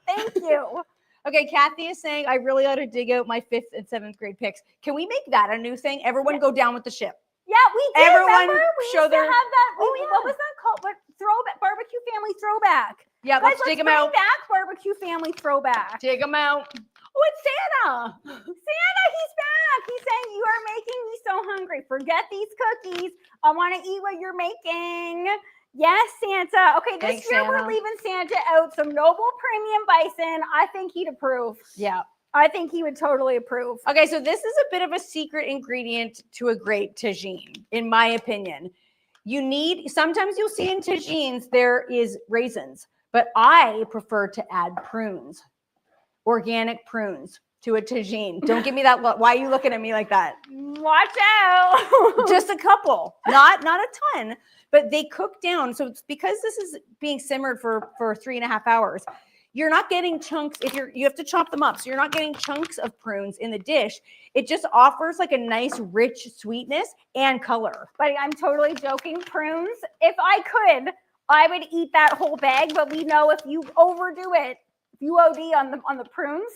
Thank you. Okay, Kathy is saying, I really ought to dig out my 5th and 7th grade picks. Can we make that a new thing? Everyone go down with the ship. Yeah, we did. Everyone remember? We show used their- to have that. Oh, yeah. What was that called? What throwback? Barbecue family throwback. Yeah, Guys, let's dig them bring out. back barbecue family throwback. Dig them out. Oh, it's Santa. Santa, he's back. He's saying, you are making me so hungry. Forget these cookies. I want to eat what you're making. Yes, Santa. Okay, this Thanks, year Santa. we're leaving Santa out some Noble Premium Bison. I think he'd approve. Yeah. I think he would totally approve. Okay, so this is a bit of a secret ingredient to a great tagine, in my opinion. Sometimes you'll see in tagines there is raisins, but I prefer to add prunes, organic prunes to a tagine. Don't give me that look. Why are you looking at me like that? Watch out. Just a couple, not a ton, but they cook down. So it's because this is being simmered for 3.5 hours. You're not getting chunks you have to chop them up. So you're not getting chunks of prunes in the dish. It just offers like a nice, rich sweetness and color. But I'm totally joking. Prunes, if I could, I would eat that whole bag. But we know if you overdo it, if you OD on the prunes,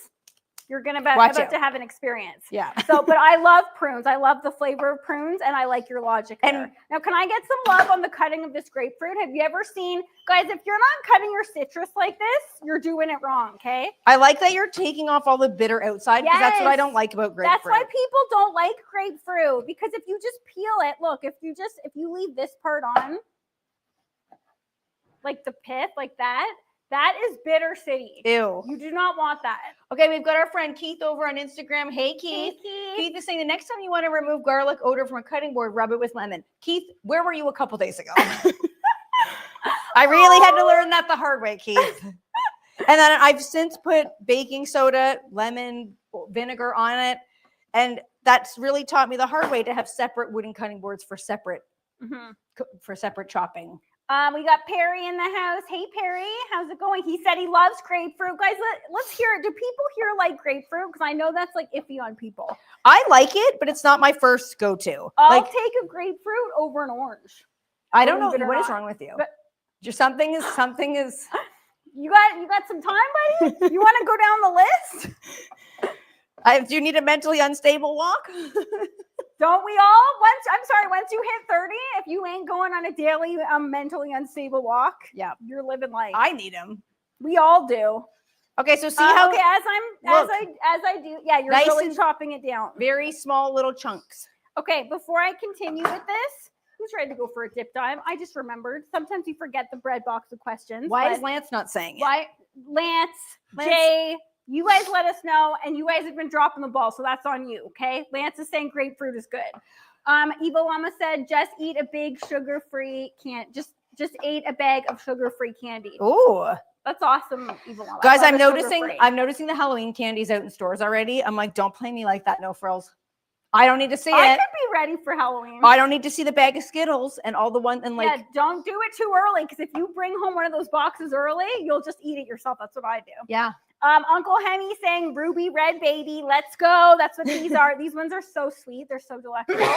you're about to have an experience. Yeah. So, but I love prunes. I love the flavor of prunes, and I like your logic there. And now, can I get some love on the cutting of this grapefruit? Have you ever seen, guys, if you're not cutting your citrus like this, you're doing it wrong, okay? I like that you're taking off all the bitter outside because that's what I don't like about grapefruit. That's why people don't like grapefruit, because if you just peel it, look, if you leave this part on, like the pith, like that is bitter city. Ew. You do not want that. Okay, we've got our friend Keith over on Instagram. Hey, Keith. Keith is saying the next time you want to remove garlic odor from a cutting board, rub it with lemon. Keith, where were you a couple days ago? I really had to learn that the hard way, Keith. And then I've since put baking soda, lemon, vinegar on it. And that's really taught me the hard way to have separate wooden cutting boards for separate chopping. We got Perry in the house. Hey, Perry, how's it going? He said he loves grapefruit. Guys, let's hear it. Do people here like grapefruit? Because I know that's like iffy on people. I like it, but it's not my first go-to. I'll take a grapefruit over an orange. I don't know what is wrong with you. But something is. You got some time, buddy? You want to go down the list? Do you need a mentally unstable walk? Don't we all? Once you hit 30, if you ain't going on a daily mentally unstable walk, yeah, you're living life. I need them. We all do. Okay, so see how as I do, yeah, you're nice really chopping it down. Very small little chunks. Okay, before I continue with this, who's ready to go for a dip dive? I just remembered. Sometimes you forget the bread box of questions. Why is Lance not saying it? Why, Lance, Jay, you guys let us know, and you guys have been dropping the ball, so that's on you, okay? Lance is saying grapefruit is good. Eva Lama said, just eat a big sugar-free just ate a bag of sugar-free candy. Ooh. That's awesome, Eva Lama. Guys, I'm noticing the Halloween candies out in stores already. I'm like, don't play me like that, no frills. I don't need to see it. I could be ready for Halloween. I don't need to see the bag of Skittles and all the ones and like. Yeah, don't do it too early, because if you bring home one of those boxes early, you'll just eat it yourself. That's what I do. Yeah. Uncle Hemi saying ruby red baby, let's go. That's what these are. These ones are so sweet. They're so delectable.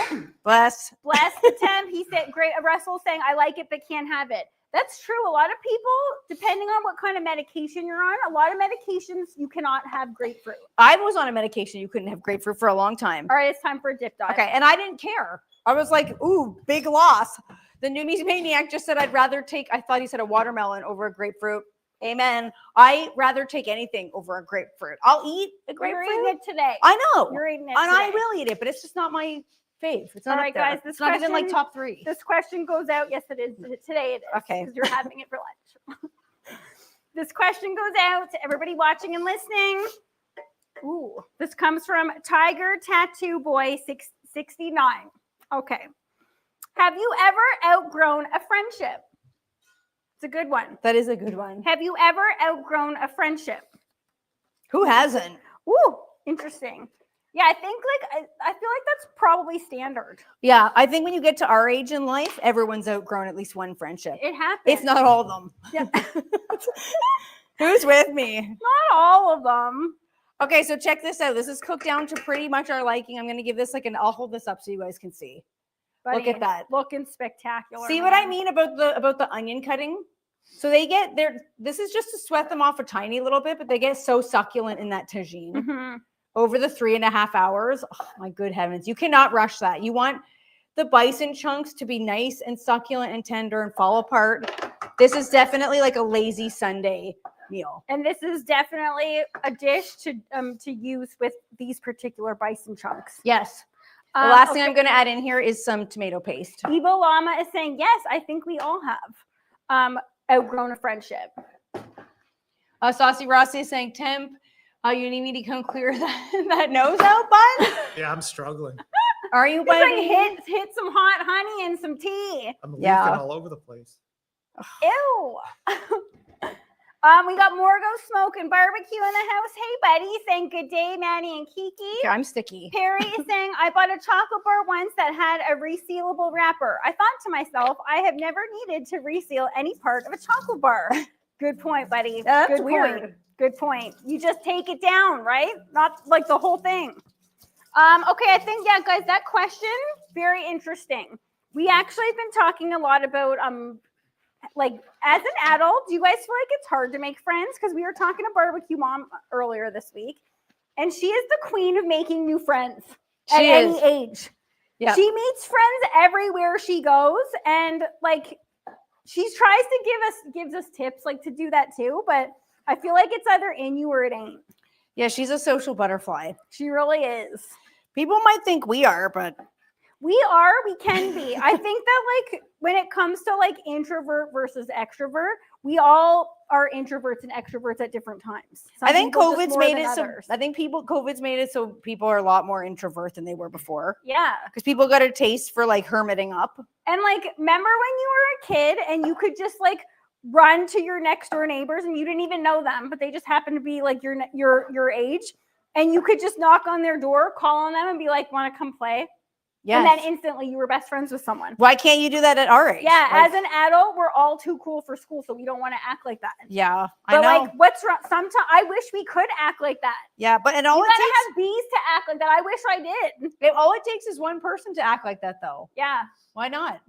Bless the temp. He said, great. Russell saying, I like it, but can't have it. That's true. A lot of people, depending on what kind of medication you're on, a lot of medications, you cannot have grapefruit. I was on a medication you couldn't have grapefruit for a long time. All right, it's time for a dip dive. Okay, and I didn't care. I was like, ooh, big loss. The Noomies Maniac just said I thought he said a watermelon over a grapefruit. Amen. I rather take anything over a grapefruit. I'll eat a grapefruit. You're eating it today. I know. You're eating it and today. I will eat it, but it's just not my fave. It's not All up right, there. guys, this It's not even like question- top 3. This question goes out. Yes, it is. Today it is. Okay. Because you're having it for lunch. This question goes out to everybody watching and listening. Ooh, this comes from Tiger Tattoo Boy 669. Okay. Have you ever outgrown a friendship? It's a good one. That is a good one. Have you ever outgrown a friendship? Who hasn't? Ooh, interesting. Yeah, I think I feel like that's probably standard. Yeah, I think when you get to our age in life, everyone's outgrown at least one friendship. It happens. If not all of them. Yeah. Who's with me? Not all of them. Okay, so check this out. This is cooked down to pretty much our liking. I'm going to give this I'll hold this up so you guys can see. Look Buddy, at that. Looking spectacular. See what I man. mean about the onion cutting? So they get this is just to sweat them off a tiny little bit, but they get so succulent in that tagine Mhm. over the 3.5 hours. Oh my good heavens. You cannot rush that. You want the bison chunks to be nice and succulent and tender and fall apart. This is definitely like a lazy Sunday meal. And this is definitely a dish to use with these particular bison chunks. Yes. The last thing okay. I'm going to add in here is some tomato paste. Evo Llama is saying, yes, I think we all have outgrown a friendship. Saucy Rossi is saying, Temp, you need me to come clear that nose out, bud? Yeah, I'm struggling. Are you, He's like, buddy? hit some hot honey and some tea. I'm leaking Yeah. all over the place. Ew. We got Morgo Smoke and Barbecue in the house. Hey, buddy. Saying good day, Maddie and Kiki. Okay, I'm sticky. Perry is saying, I bought a chocolate bar once that had a resealable wrapper. I thought to myself, I have never needed to reseal any part of a chocolate bar. Good point, buddy. That's Good weird. point. Good point. You just take it down, right? Not like the whole thing. Okay, I think, yeah, guys, that question, very interesting. We actually have been talking a lot about like as an adult, do you guys feel like it's hard to make friends? Because we were talking to Barbecue Mom earlier this week, and she is the queen of making new friends at any age. Yeah. She meets friends everywhere she goes, and like she tries to gives us tips like to do that too. But I feel like it's either in you or it ain't. Yeah, she's a social butterfly. She really is. People might think we are, but We can be. I think that like when it comes to like introvert versus extrovert, we all are introverts and extroverts at different times. Some I think people just COVID's more made than it so others. COVID's made it so people are a lot more introvert than they were before. Yeah. Because people got a taste for like hermiting up. And like remember when you were a kid and you could just like run to your next door neighbors and you didn't even know them, but they just happened to be like your age, and you could just knock on their door, call on them and be like, want to come play? Yes. And then instantly you were best friends with someone. Why can't you do that at our age? Yeah, Like, as an adult, we're all too cool for school, so we don't want to act like that. yeah, I But know. like, what's wrong? Sometimes I wish we could act like that. Yeah, but and all You it gotta takes have bees to act like that. I wish I did. all it takes is one person to act like that, though. Yeah. Why not?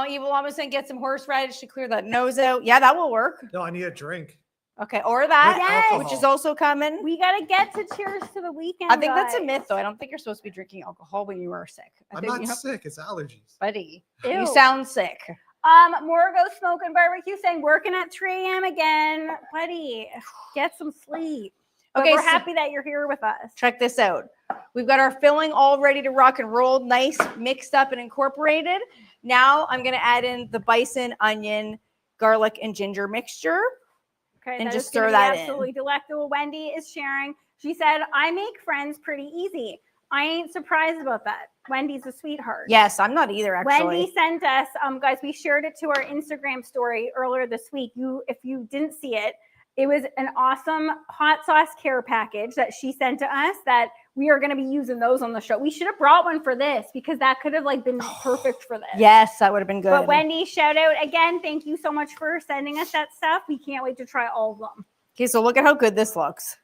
Evil Llama saying get some horseradish to clear that nose out. Yeah, that will work. No, I need a drink. Okay, or that, Yes. which is also coming. We gotta get to cheers to the weekend. I think that's a guys. myth, though. I don't think you're supposed to be drinking alcohol when you are sick. I I'm think, not you know, sick. It's allergies. buddy. Ew. You sound sick. Morgo Smoke and Barbecue saying working at 3 a.m. again. Buddy, get some sleep. But Okay, we're so- happy that you're here with us. Check this out. We've got our filling all ready to rock and roll, nice, mixed up and incorporated. Now I'm going to add in the bison, onion, garlic, and ginger mixture. Okay, And that just is gonna throw be that in. absolutely delectable. Wendy is sharing. She said, I make friends pretty easy. I ain't surprised about that. Wendy's a sweetheart. Yes, I'm not either, actually. Wendy sent us, guys, we shared it to our Instagram story earlier this week. If you didn't see it, it was an awesome hot sauce care package that she sent to us that we are going to be using those on the show. We should have brought one for this because that could have like been perfect for this. Yes, that would have been good. But Wendy, shout out again. Thank you so much for sending us that stuff. We can't wait to try all of them. Okay, so look at how good this looks.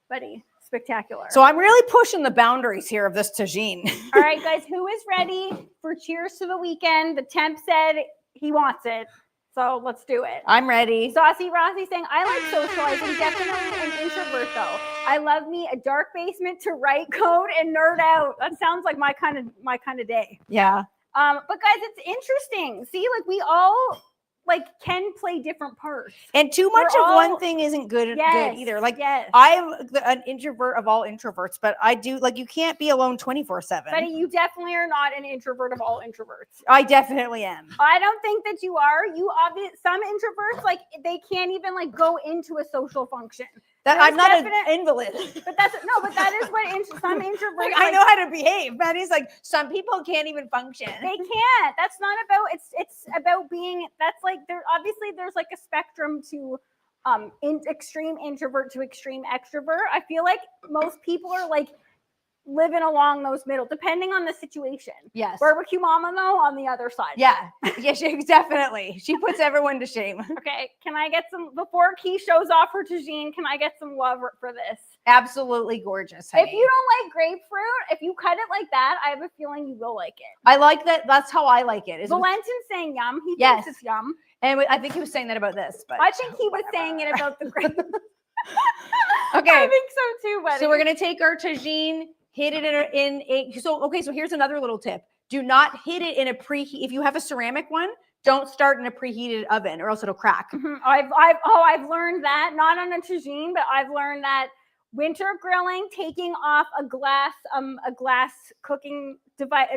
Buddy, spectacular. So I'm really pushing the boundaries here of this tagine. All right, guys, who is ready for cheers to the weekend? The temp said he wants it. So let's do it. I'm ready. Saucy Rossi saying, I like socializing, definitely an introvert though. I love me a dark basement to write code and nerd out. That sounds like my kind of day. Yeah. But guys, it's interesting. See, like we all can play different parts. And too much We're of all- one thing isn't good either. Like yes. I'm an introvert of all introverts, but I do like you can't be alone 24/7. But you definitely are not an introvert of all introverts. I definitely am. I don't think that you are. Some introverts, like, they can't even like go into a social function. That I'm not an invalid. But that is what some introverts. Like, I know how to behave. Maddie's like, some people can't even function. They can't. That's not about. It's about being. That's like there's like a spectrum to extreme introvert to extreme extrovert. I feel like most people are like living along those middle, depending on the situation. Yes. Barbecue mama though on the other side. Yeah. Yeah, definitely. She puts everyone to shame. Okay. Can I get some before Key shows off her tagine? Can I get some love for this? Absolutely gorgeous. Honey. If you don't like grapefruit, if you cut it like that, I have a feeling you will like it. I like that. That's how I like it. Valentin's saying yum. He Yes. thinks it's yum. And I think he was saying that about this, but I think he was saying it about the grape. okay. I think so too, buddy. So we're gonna take our tagine, hit it in a. So here's another little tip: do not hit it in a preheat. If you have a ceramic one, don't start in a preheated oven, or else it'll crack. I've learned that, not on a tagine, but I've learned that winter grilling, taking off a glass cooking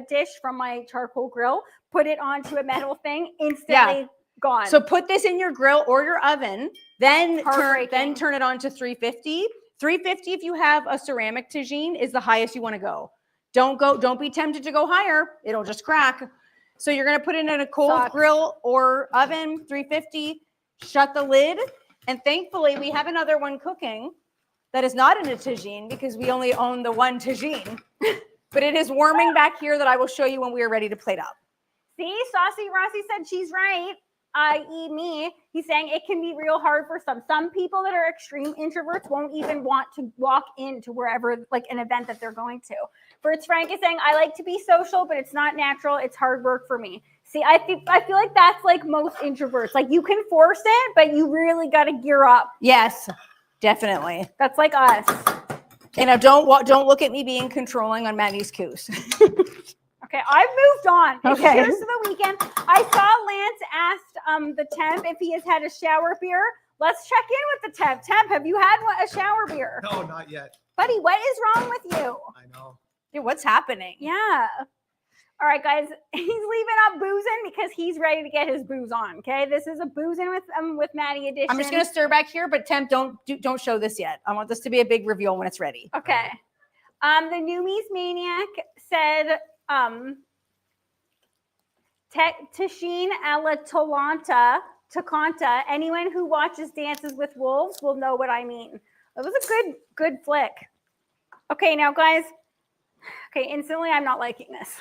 dish from my charcoal grill, put it onto a metal thing, instantly gone. So put this in your grill or your oven, then Heartbreaking. turn it on to 350. 350 if you have a ceramic tagine is the highest you want to go. Don't be tempted to go higher. It'll just crack. So you're going to put it in a cold grill or oven, 350, shut the lid. And thankfully we have another one cooking that is not in a tagine because we only own the one tagine, but it is warming back here that I will show you when we are ready to plate up. See, Saucy Rossi said she's right, i.e. me. He's saying it can be real hard for some people that are extreme introverts won't even want to walk into wherever, like an event that they're going to. Fritz Frank is saying, I like to be social, but it's not natural. It's hard work for me. See, I feel like that's like most introverts. Like you can force it, but you really got to gear up. Yes, definitely. That's like us. You know, don't look at me being controlling on Maddie's coos. Okay, I've moved on. Okay. Here's to the weekend. I saw Lance asked the temp if he has had a shower beer. Let's check in with the temp. Temp, have you had a shower beer? No, not yet. Buddy, what is wrong with you? I know. Dude, what's happening? Yeah. All right, guys. He's leaving up boozing because he's ready to get his booze on. Okay, this is a boozing with Maddie edition. I'm just gonna stir back here, but Temp, don't show this yet. I want this to be a big reveal when it's ready. Okay. The Noomies Maniac said, Tagine alla Tacanta. Anyone who watches Dances with Wolves will know what I mean. It was a good flick. Okay, now guys. Okay, instantly I'm not liking this.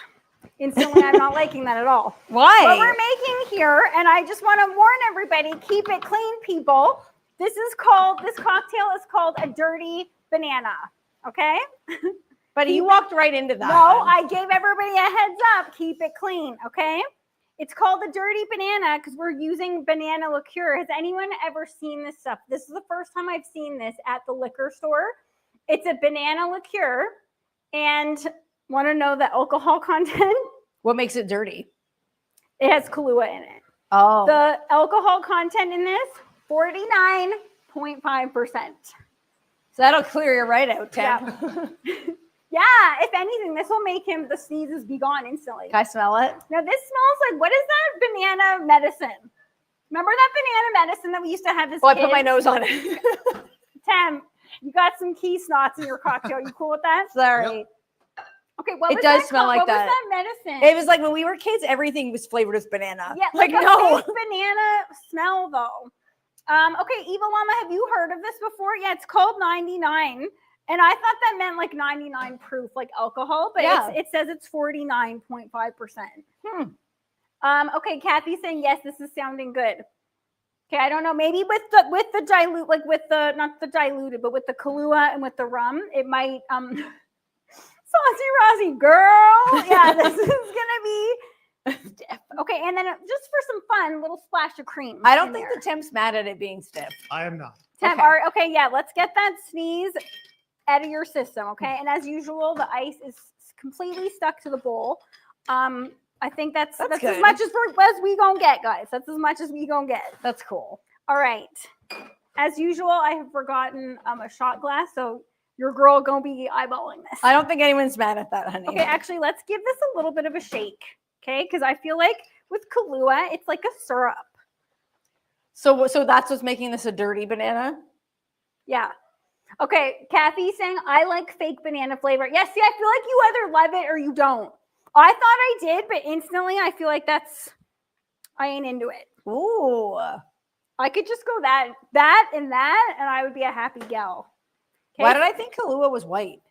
Instantly I'm not liking that at all. Why? What we're making here, and I just want to warn everybody, keep it clean, people. This cocktail is called a dirty banana. Okay? But you walked right into that. No, I gave everybody a heads up. Keep it clean, okay? It's called the dirty banana because we're using banana liqueur. Has anyone ever seen this stuff? This is the first time I've seen this at the liquor store. It's a banana liqueur. And want to know the alcohol content? What makes it dirty? It has Kahlua in it. Oh. The alcohol content in this, 49.5%. So that'll clear you right out, Temp. Yeah. Yeah, if anything, this will make the sneezes be gone instantly. Can I smell it? Now, this smells like, what is that banana medicine? Remember that banana medicine that we used to have as Oh, I kids? put my nose on it. Tim, you got some key snots in your cocktail. You cool with that? Sorry. Yep. Okay, what It was does that smell called? like what that. was that medicine? It was like when we were kids, everything was flavored with banana. Yeah, like a no. fake banana smell though. Okay, Eva Llama, have you heard of this before? Yeah, it's called 99. And I thought that meant like 99 proof, like alcohol, but Yeah. it says it's 49.5%. Okay, Kathy's saying yes, this is sounding good. Okay, I don't know. Maybe with the dilute, like with the not the diluted, but with the Kahlua and with the rum, it might Saucy Rossi, girl. Yeah, this is gonna be stiff. Okay, and then just for some fun, little splash of cream. I don't think the Temp's mad at it being stiff. I am not. Temp, Okay. all right, okay, yeah, let's get that sneeze out of your system, okay? And as usual, the ice is completely stuck to the bowl. I think that's as good. much as we gonna get, guys. That's as much as we gonna get. That's cool. All right. As usual, I have forgotten a shot glass, so your girl gonna be eyeballing this. I don't think anyone's mad at that, honey. Okay, actually, let's give this a little bit of a shake, okay? Because I feel like with Kahlua, it's like a syrup. So that's what's making this a dirty banana? Yeah. Okay, Kathy's saying, I like fake banana flavor. Yeah, see, I feel like you either love it or you don't. I thought I did, but instantly I feel like I ain't into it. Ooh. I could just go that, and I would be a happy gal. Okay? Why did I think Kahlua was white?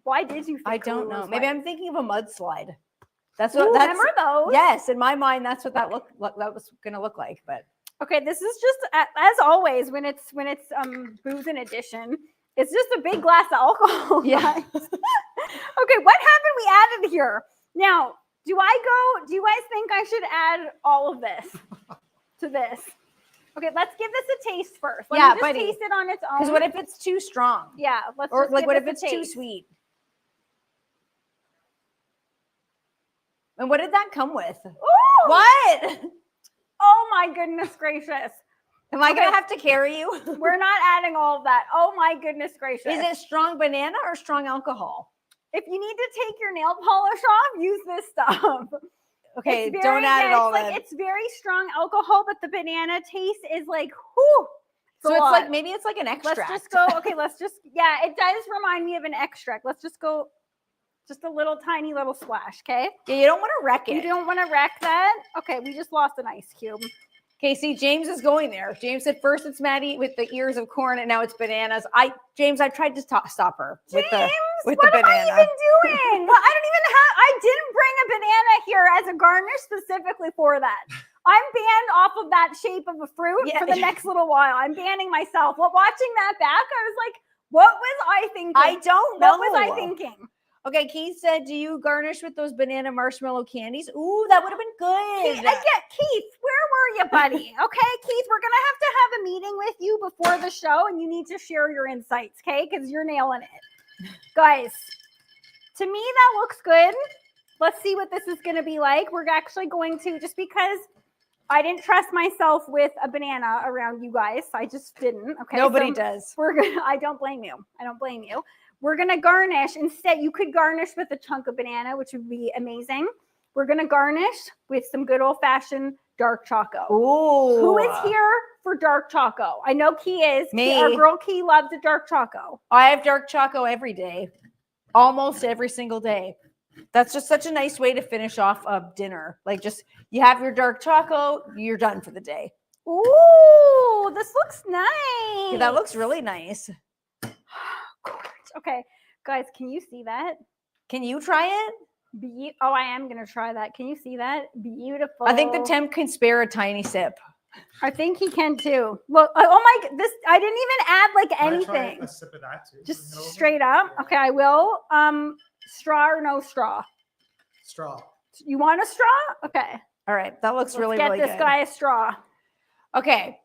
Why did you think I don't Kahlua know. was Maybe white? I'm thinking of a mudslide. That's Ooh, what that's remember those? Yes, in my mind that's what that was gonna look like. But Okay, this is just as always when it's booze in addition. It's just a big glass of alcohol. Yeah. Guys. Okay, what happened? We added here. Now, do you guys think I should add all of this to this? Okay, let's give this a taste first. Let me just taste it on its own. Because what if it's too strong? Yeah, let's Or just like give what if this it's a too taste. sweet? And what did that come with? Ooh! What? Oh my goodness gracious. Am I gonna have to carry you? We're not adding all of that. Oh my goodness gracious. Is it strong banana or strong alcohol? If you need to take your nail polish off, use this stuff. Okay, It's don't add it all it's in. like, it's very strong alcohol, but the banana taste is like, whoo. So it's like, maybe it's like an extract. Let's just go. Okay, yeah, it does remind me of an extract. Let's just go, just a little tiny little splash, okay? Yeah, you don't want to wreck You it. don't want to wreck that. Okay, we just lost an ice cube. Okay, see, James is going there. James said first it's Maddie with the ears of corn, and now it's bananas. James, I tried to stop her with the what banana. am I even doing? Well, I didn't bring a banana here as a garnish specifically for that. I'm banned off of that shape of a fruit for the next little while. I'm banning myself. Well, watching that back, I was like, what was I thinking? I don't know. What was I thinking? Okay, Keith said, do you garnish with those banana marshmallow candies? Ooh, that would have been good. Keith, where were you, buddy? Okay, Keith, we're going to have a meeting with you before the show, and you need to share your insights, okay? Because you're nailing it. Guys, to me, that looks good. Let's see what this is going to be like. We're actually going to, just because I didn't trust myself with a banana around you guys. I just didn't, okay? Nobody does. I don't blame you. I don't blame you. We're going to garnish. Instead, you could garnish with a chunk of banana, which would be amazing. We're going to garnish with some good old-fashioned dark choco. Ooh. Who is here for dark choco? I know Key is. Me. Our girl Key loves a dark choco. I have dark choco every day. Almost every single day. That's just such a nice way to finish off a dinner. Like just, you have your dark choco, you're done for the day. Ooh, this looks nice. Yeah, that looks really nice. Okay, guys, can you see that? Can you try it? Oh, I am going to try that. Can you see that? Beautiful. I think the temp can spare a tiny sip. I think he can too. Look, oh my, I didn't even add like Can I anything. try a sip of that too? Just Bring it over? straight up. Okay, I will. Straw or no straw? Straw. You want a straw? Okay. All right, that looks really Get good. this guy a straw. Okay,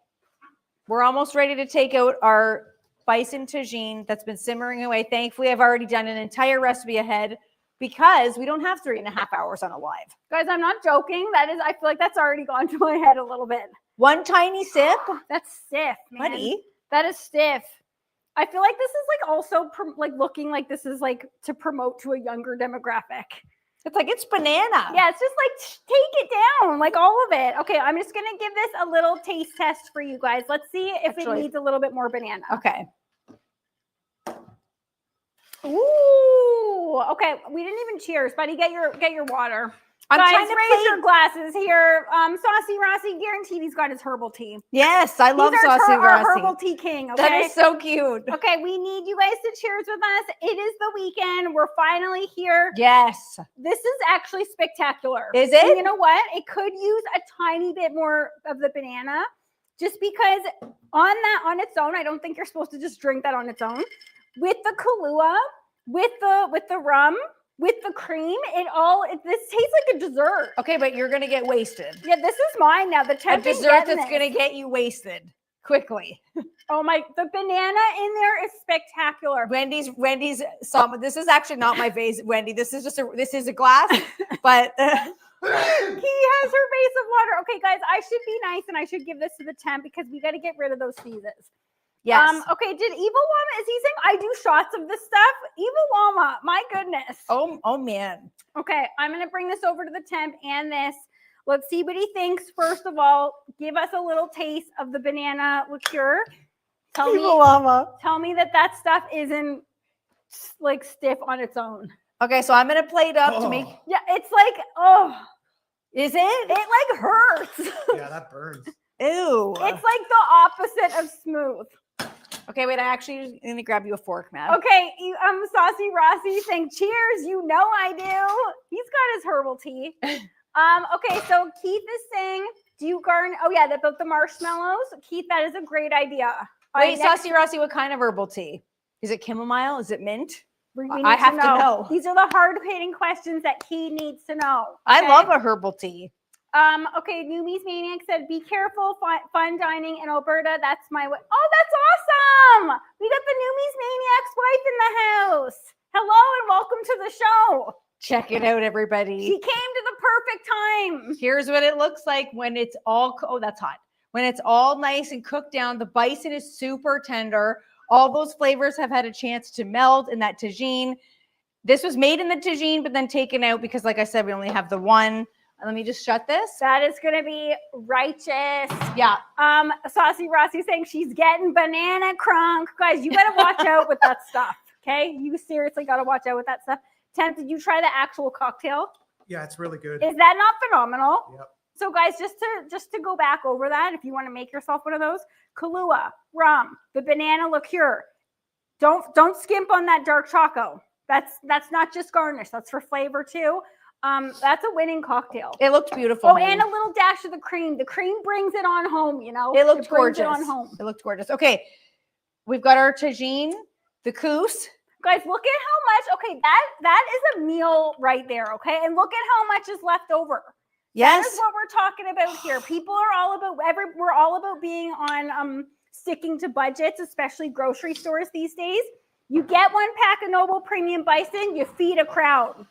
we're almost ready to take out our bison tagine that's been simmering away. Thankfully, I've already done an entire recipe ahead because we don't have 3.5 hours on a live. Guys, I'm not joking. I feel like that's already gone to my head a little bit. One tiny sip. That's stiff, man. Buddy. That is stiff. I feel like this is like also like looking like this is like to promote to a younger demographic. It's like it's banana. Yeah, it's just like take it down, like all of it. Okay, I'm just gonna give this a little taste test for you guys. Let's see if it needs a little bit more banana. Okay. Ooh. Okay, we didn't even cheers, buddy. Get your water. I'm Guys, trying to raise your glasses here. Saucy Rossi, guaranteed he's got his herbal tea. Yes, I love He's Saucy our Rossi. herbal tea king. Okay? That is so cute. Okay, we need you guys to cheers with us. It is the weekend. We're finally here. Yes. This is actually spectacular. Is it? And you know what? It could use a tiny bit more of the banana, just because on its own, I don't think you're supposed to just drink that on its own. With the Kahlua, with the rum, with the cream, this tastes like a dessert. Okay, but you're gonna get wasted. Yeah, this is mine now. The A dessert that's gonna get you wasted. quickly. Oh my, the banana in there is spectacular. Wendy's this is actually not my vase, Wendy. This is a glass, but He has her vase of water. Okay, guys, I should be nice and I should give this to the temp because we got to get rid of those seasons. yes. Okay, did Evil Llama, is he saying I do shots of this stuff? Evil Llama, my goodness. Oh man. Okay, I'm going to bring this over to the temp and this. Let's see what he thinks. First of all, give us a little taste of the banana liqueur. Tell me that stuff isn't like stiff on its own. Okay, so I'm gonna play it up to make. Yeah, it's like, oh, Is it? it like hurts. Yeah, that burns. Ew. It's like the opposite of smooth. Okay, wait. I actually gonna grab you a fork, Matt. Okay, Saucy Rossi saying cheers. You know I do. He's got his herbal tea. Okay, so Keith is saying, do you garden? Oh yeah, about the marshmallows. Keith, that is a great idea. Wait, Saucy Rossi, what kind of herbal tea? Is it chamomile? Is it mint? We I have to know. These are the hard-hitting questions that Keith needs to know. I okay? love a herbal tea. Okay, Newbies Maniac said, be careful, fun dining in Alberta. That's my way. Oh, that's awesome. We got the Newbies Maniac's wife in the house. Hello and welcome to the show. Check it out, everybody. She came to the perfect time. Here's what it looks like when it's all, oh, that's hot. When it's all nice and cooked down, the bison is super tender. All those flavors have had a chance to meld in that tagine. This was made in the tagine, but then taken out because, like I said, we only have the one. Let me just shut this. That is going to be righteous. Yeah. Saucy Rossi saying she's getting banana crunk. Guys, you got to watch out with that stuff. Okay. You seriously got to watch out with that stuff. Temp, did you try the actual cocktail? Yeah, it's really good. Is that not phenomenal? Yep. So guys, just to go back over that, if you want to make yourself one of those, Kahlua, rum, the banana liqueur. Don't skimp on that dark choco. That's not just garnish. That's for flavor too. That's a winning cocktail. It looked beautiful. Oh, and a little dash of the cream. The cream brings it on home, you know. It looked brings gorgeous. It on home. It looked gorgeous. Okay. We've got our tagine, the couscous. Guys, look at how much. Okay, that is a meal right there. Okay, and look at how much is left over. Yes. That is what we're talking about here. People are all about we're all about being on sticking to budgets, especially grocery stores these days. You get one pack of Noble Premium Bison, you feed a crowd.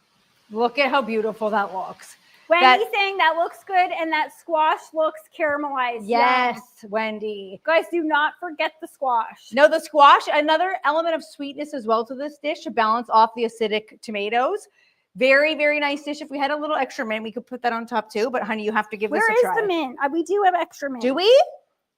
Look at how beautiful that looks. Wendy's saying that looks good and that squash looks caramelized. Yes, Wendy. Guys, do not forget the squash. No, the squash, another element of sweetness as well to this dish to balance off the acidic tomatoes. Very, very nice dish. If we had a little extra mint, we could put that on top too. But honey, you have to give this a try. Where is the mint? We do have extra mint. Do we?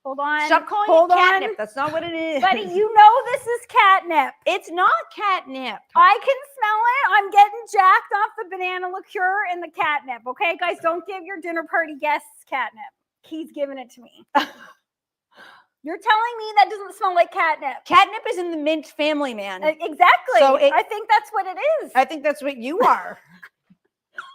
Hold on. Stop calling Hold it on. catnip. That's not what it is. Buddy, you know this is catnip. It's not catnip. I can smell it. I'm getting jacked off the banana liqueur and the catnip. Okay, guys, don't give your dinner party guests catnip. He's giving it to me. You're telling me that doesn't smell like catnip. Catnip is in the mint family, man. Exactly. So I think that's what it is. I think that's what you are.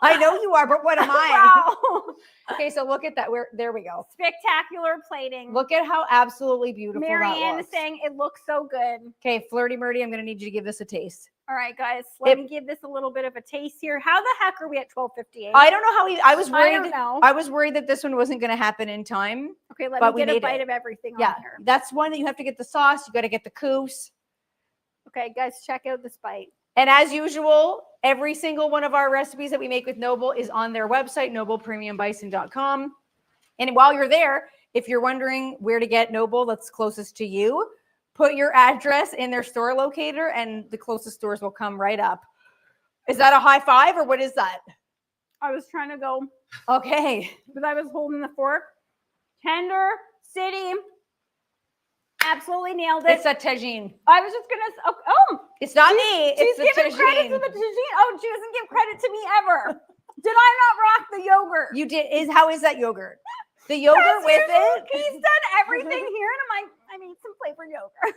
I know you are, but what am I? Wow. Okay, so look at that. There we go. Spectacular plating. Look at how absolutely beautiful that Marianne is looks. saying it looks so good. Okay, Flirty Murdy, I'm going to need you to give this a taste. All right, guys, let me give this a little bit of a taste here. How the heck are we at 12:58? I don't know how I was worried. I don't know. I was worried that this one wasn't going to happen in time. Okay, let but me we get a made bite it. of everything Yeah, on here. that's one that you have to get the sauce. You got to get the couscous. Okay, guys, check out this bite. And as usual, every single one of our recipes that we make with Noble is on their website, noblepremiumbison.com. And while you're there, if you're wondering where to get Noble that's closest to you, put your address in their store locator and the closest stores will come right up. Is that a high five or what is that? I was trying to go, Okay. but I was holding the fork. Tender, city, absolutely nailed it. It's a tagine. I was just going to, It's not me. she's It's the giving credit to tagine. the tagine. Oh, she doesn't give credit to me ever. Did I not rock the yogurt? You did. How is that yogurt? The yogurt As with usual, it? He's done everything here, and I'm like, I made some flavored yogurt.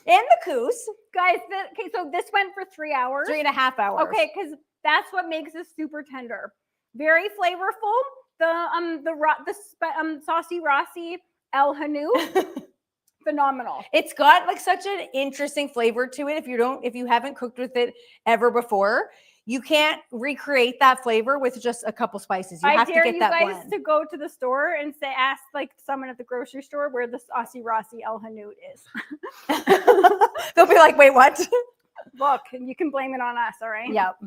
And the couscous. Guys, okay, so this went for 3 hours. 3.5 hours. Okay, because that's what makes this super tender. Very flavorful. The Saucy Rossi El Hanu, phenomenal. It's got like such an interesting flavor to it. If you haven't cooked with it ever before, You can't recreate that flavor with just a couple spices. You I have to dare get you that guys blend. to go to the store and ask like someone at the grocery store where the Aussie Rossi El Hanout is. They'll be like, wait, what? Look, you can blame it on us, all right? Yep.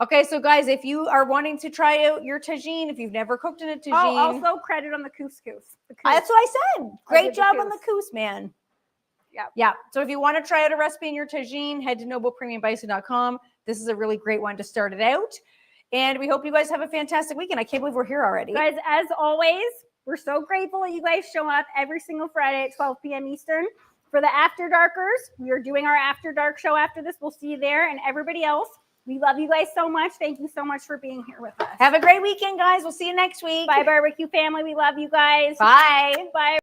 Okay, so guys, if you are wanting to try out your tagine, if you've never cooked in a tagine. Oh, also credit on the couscous. That's what I said. Great did the job on the couscous. couscous, man. Yeah. Yeah. So if you want to try out a recipe in your tagine, head to noblepremiumbison.com. This is a really great one to start it out. And we hope you guys have a fantastic weekend. I can't believe we're here already. Guys, as always, we're so grateful that you guys show up every single Friday at 12 p.m. Eastern. For the After Darkers, we are doing our After Dark show after this. We'll see you there. And everybody else, we love you guys so much. Thank you so much for being here with us. Have a great weekend, guys. We'll see you next week. Bye, BBQ family. We love you guys. Bye. Bye.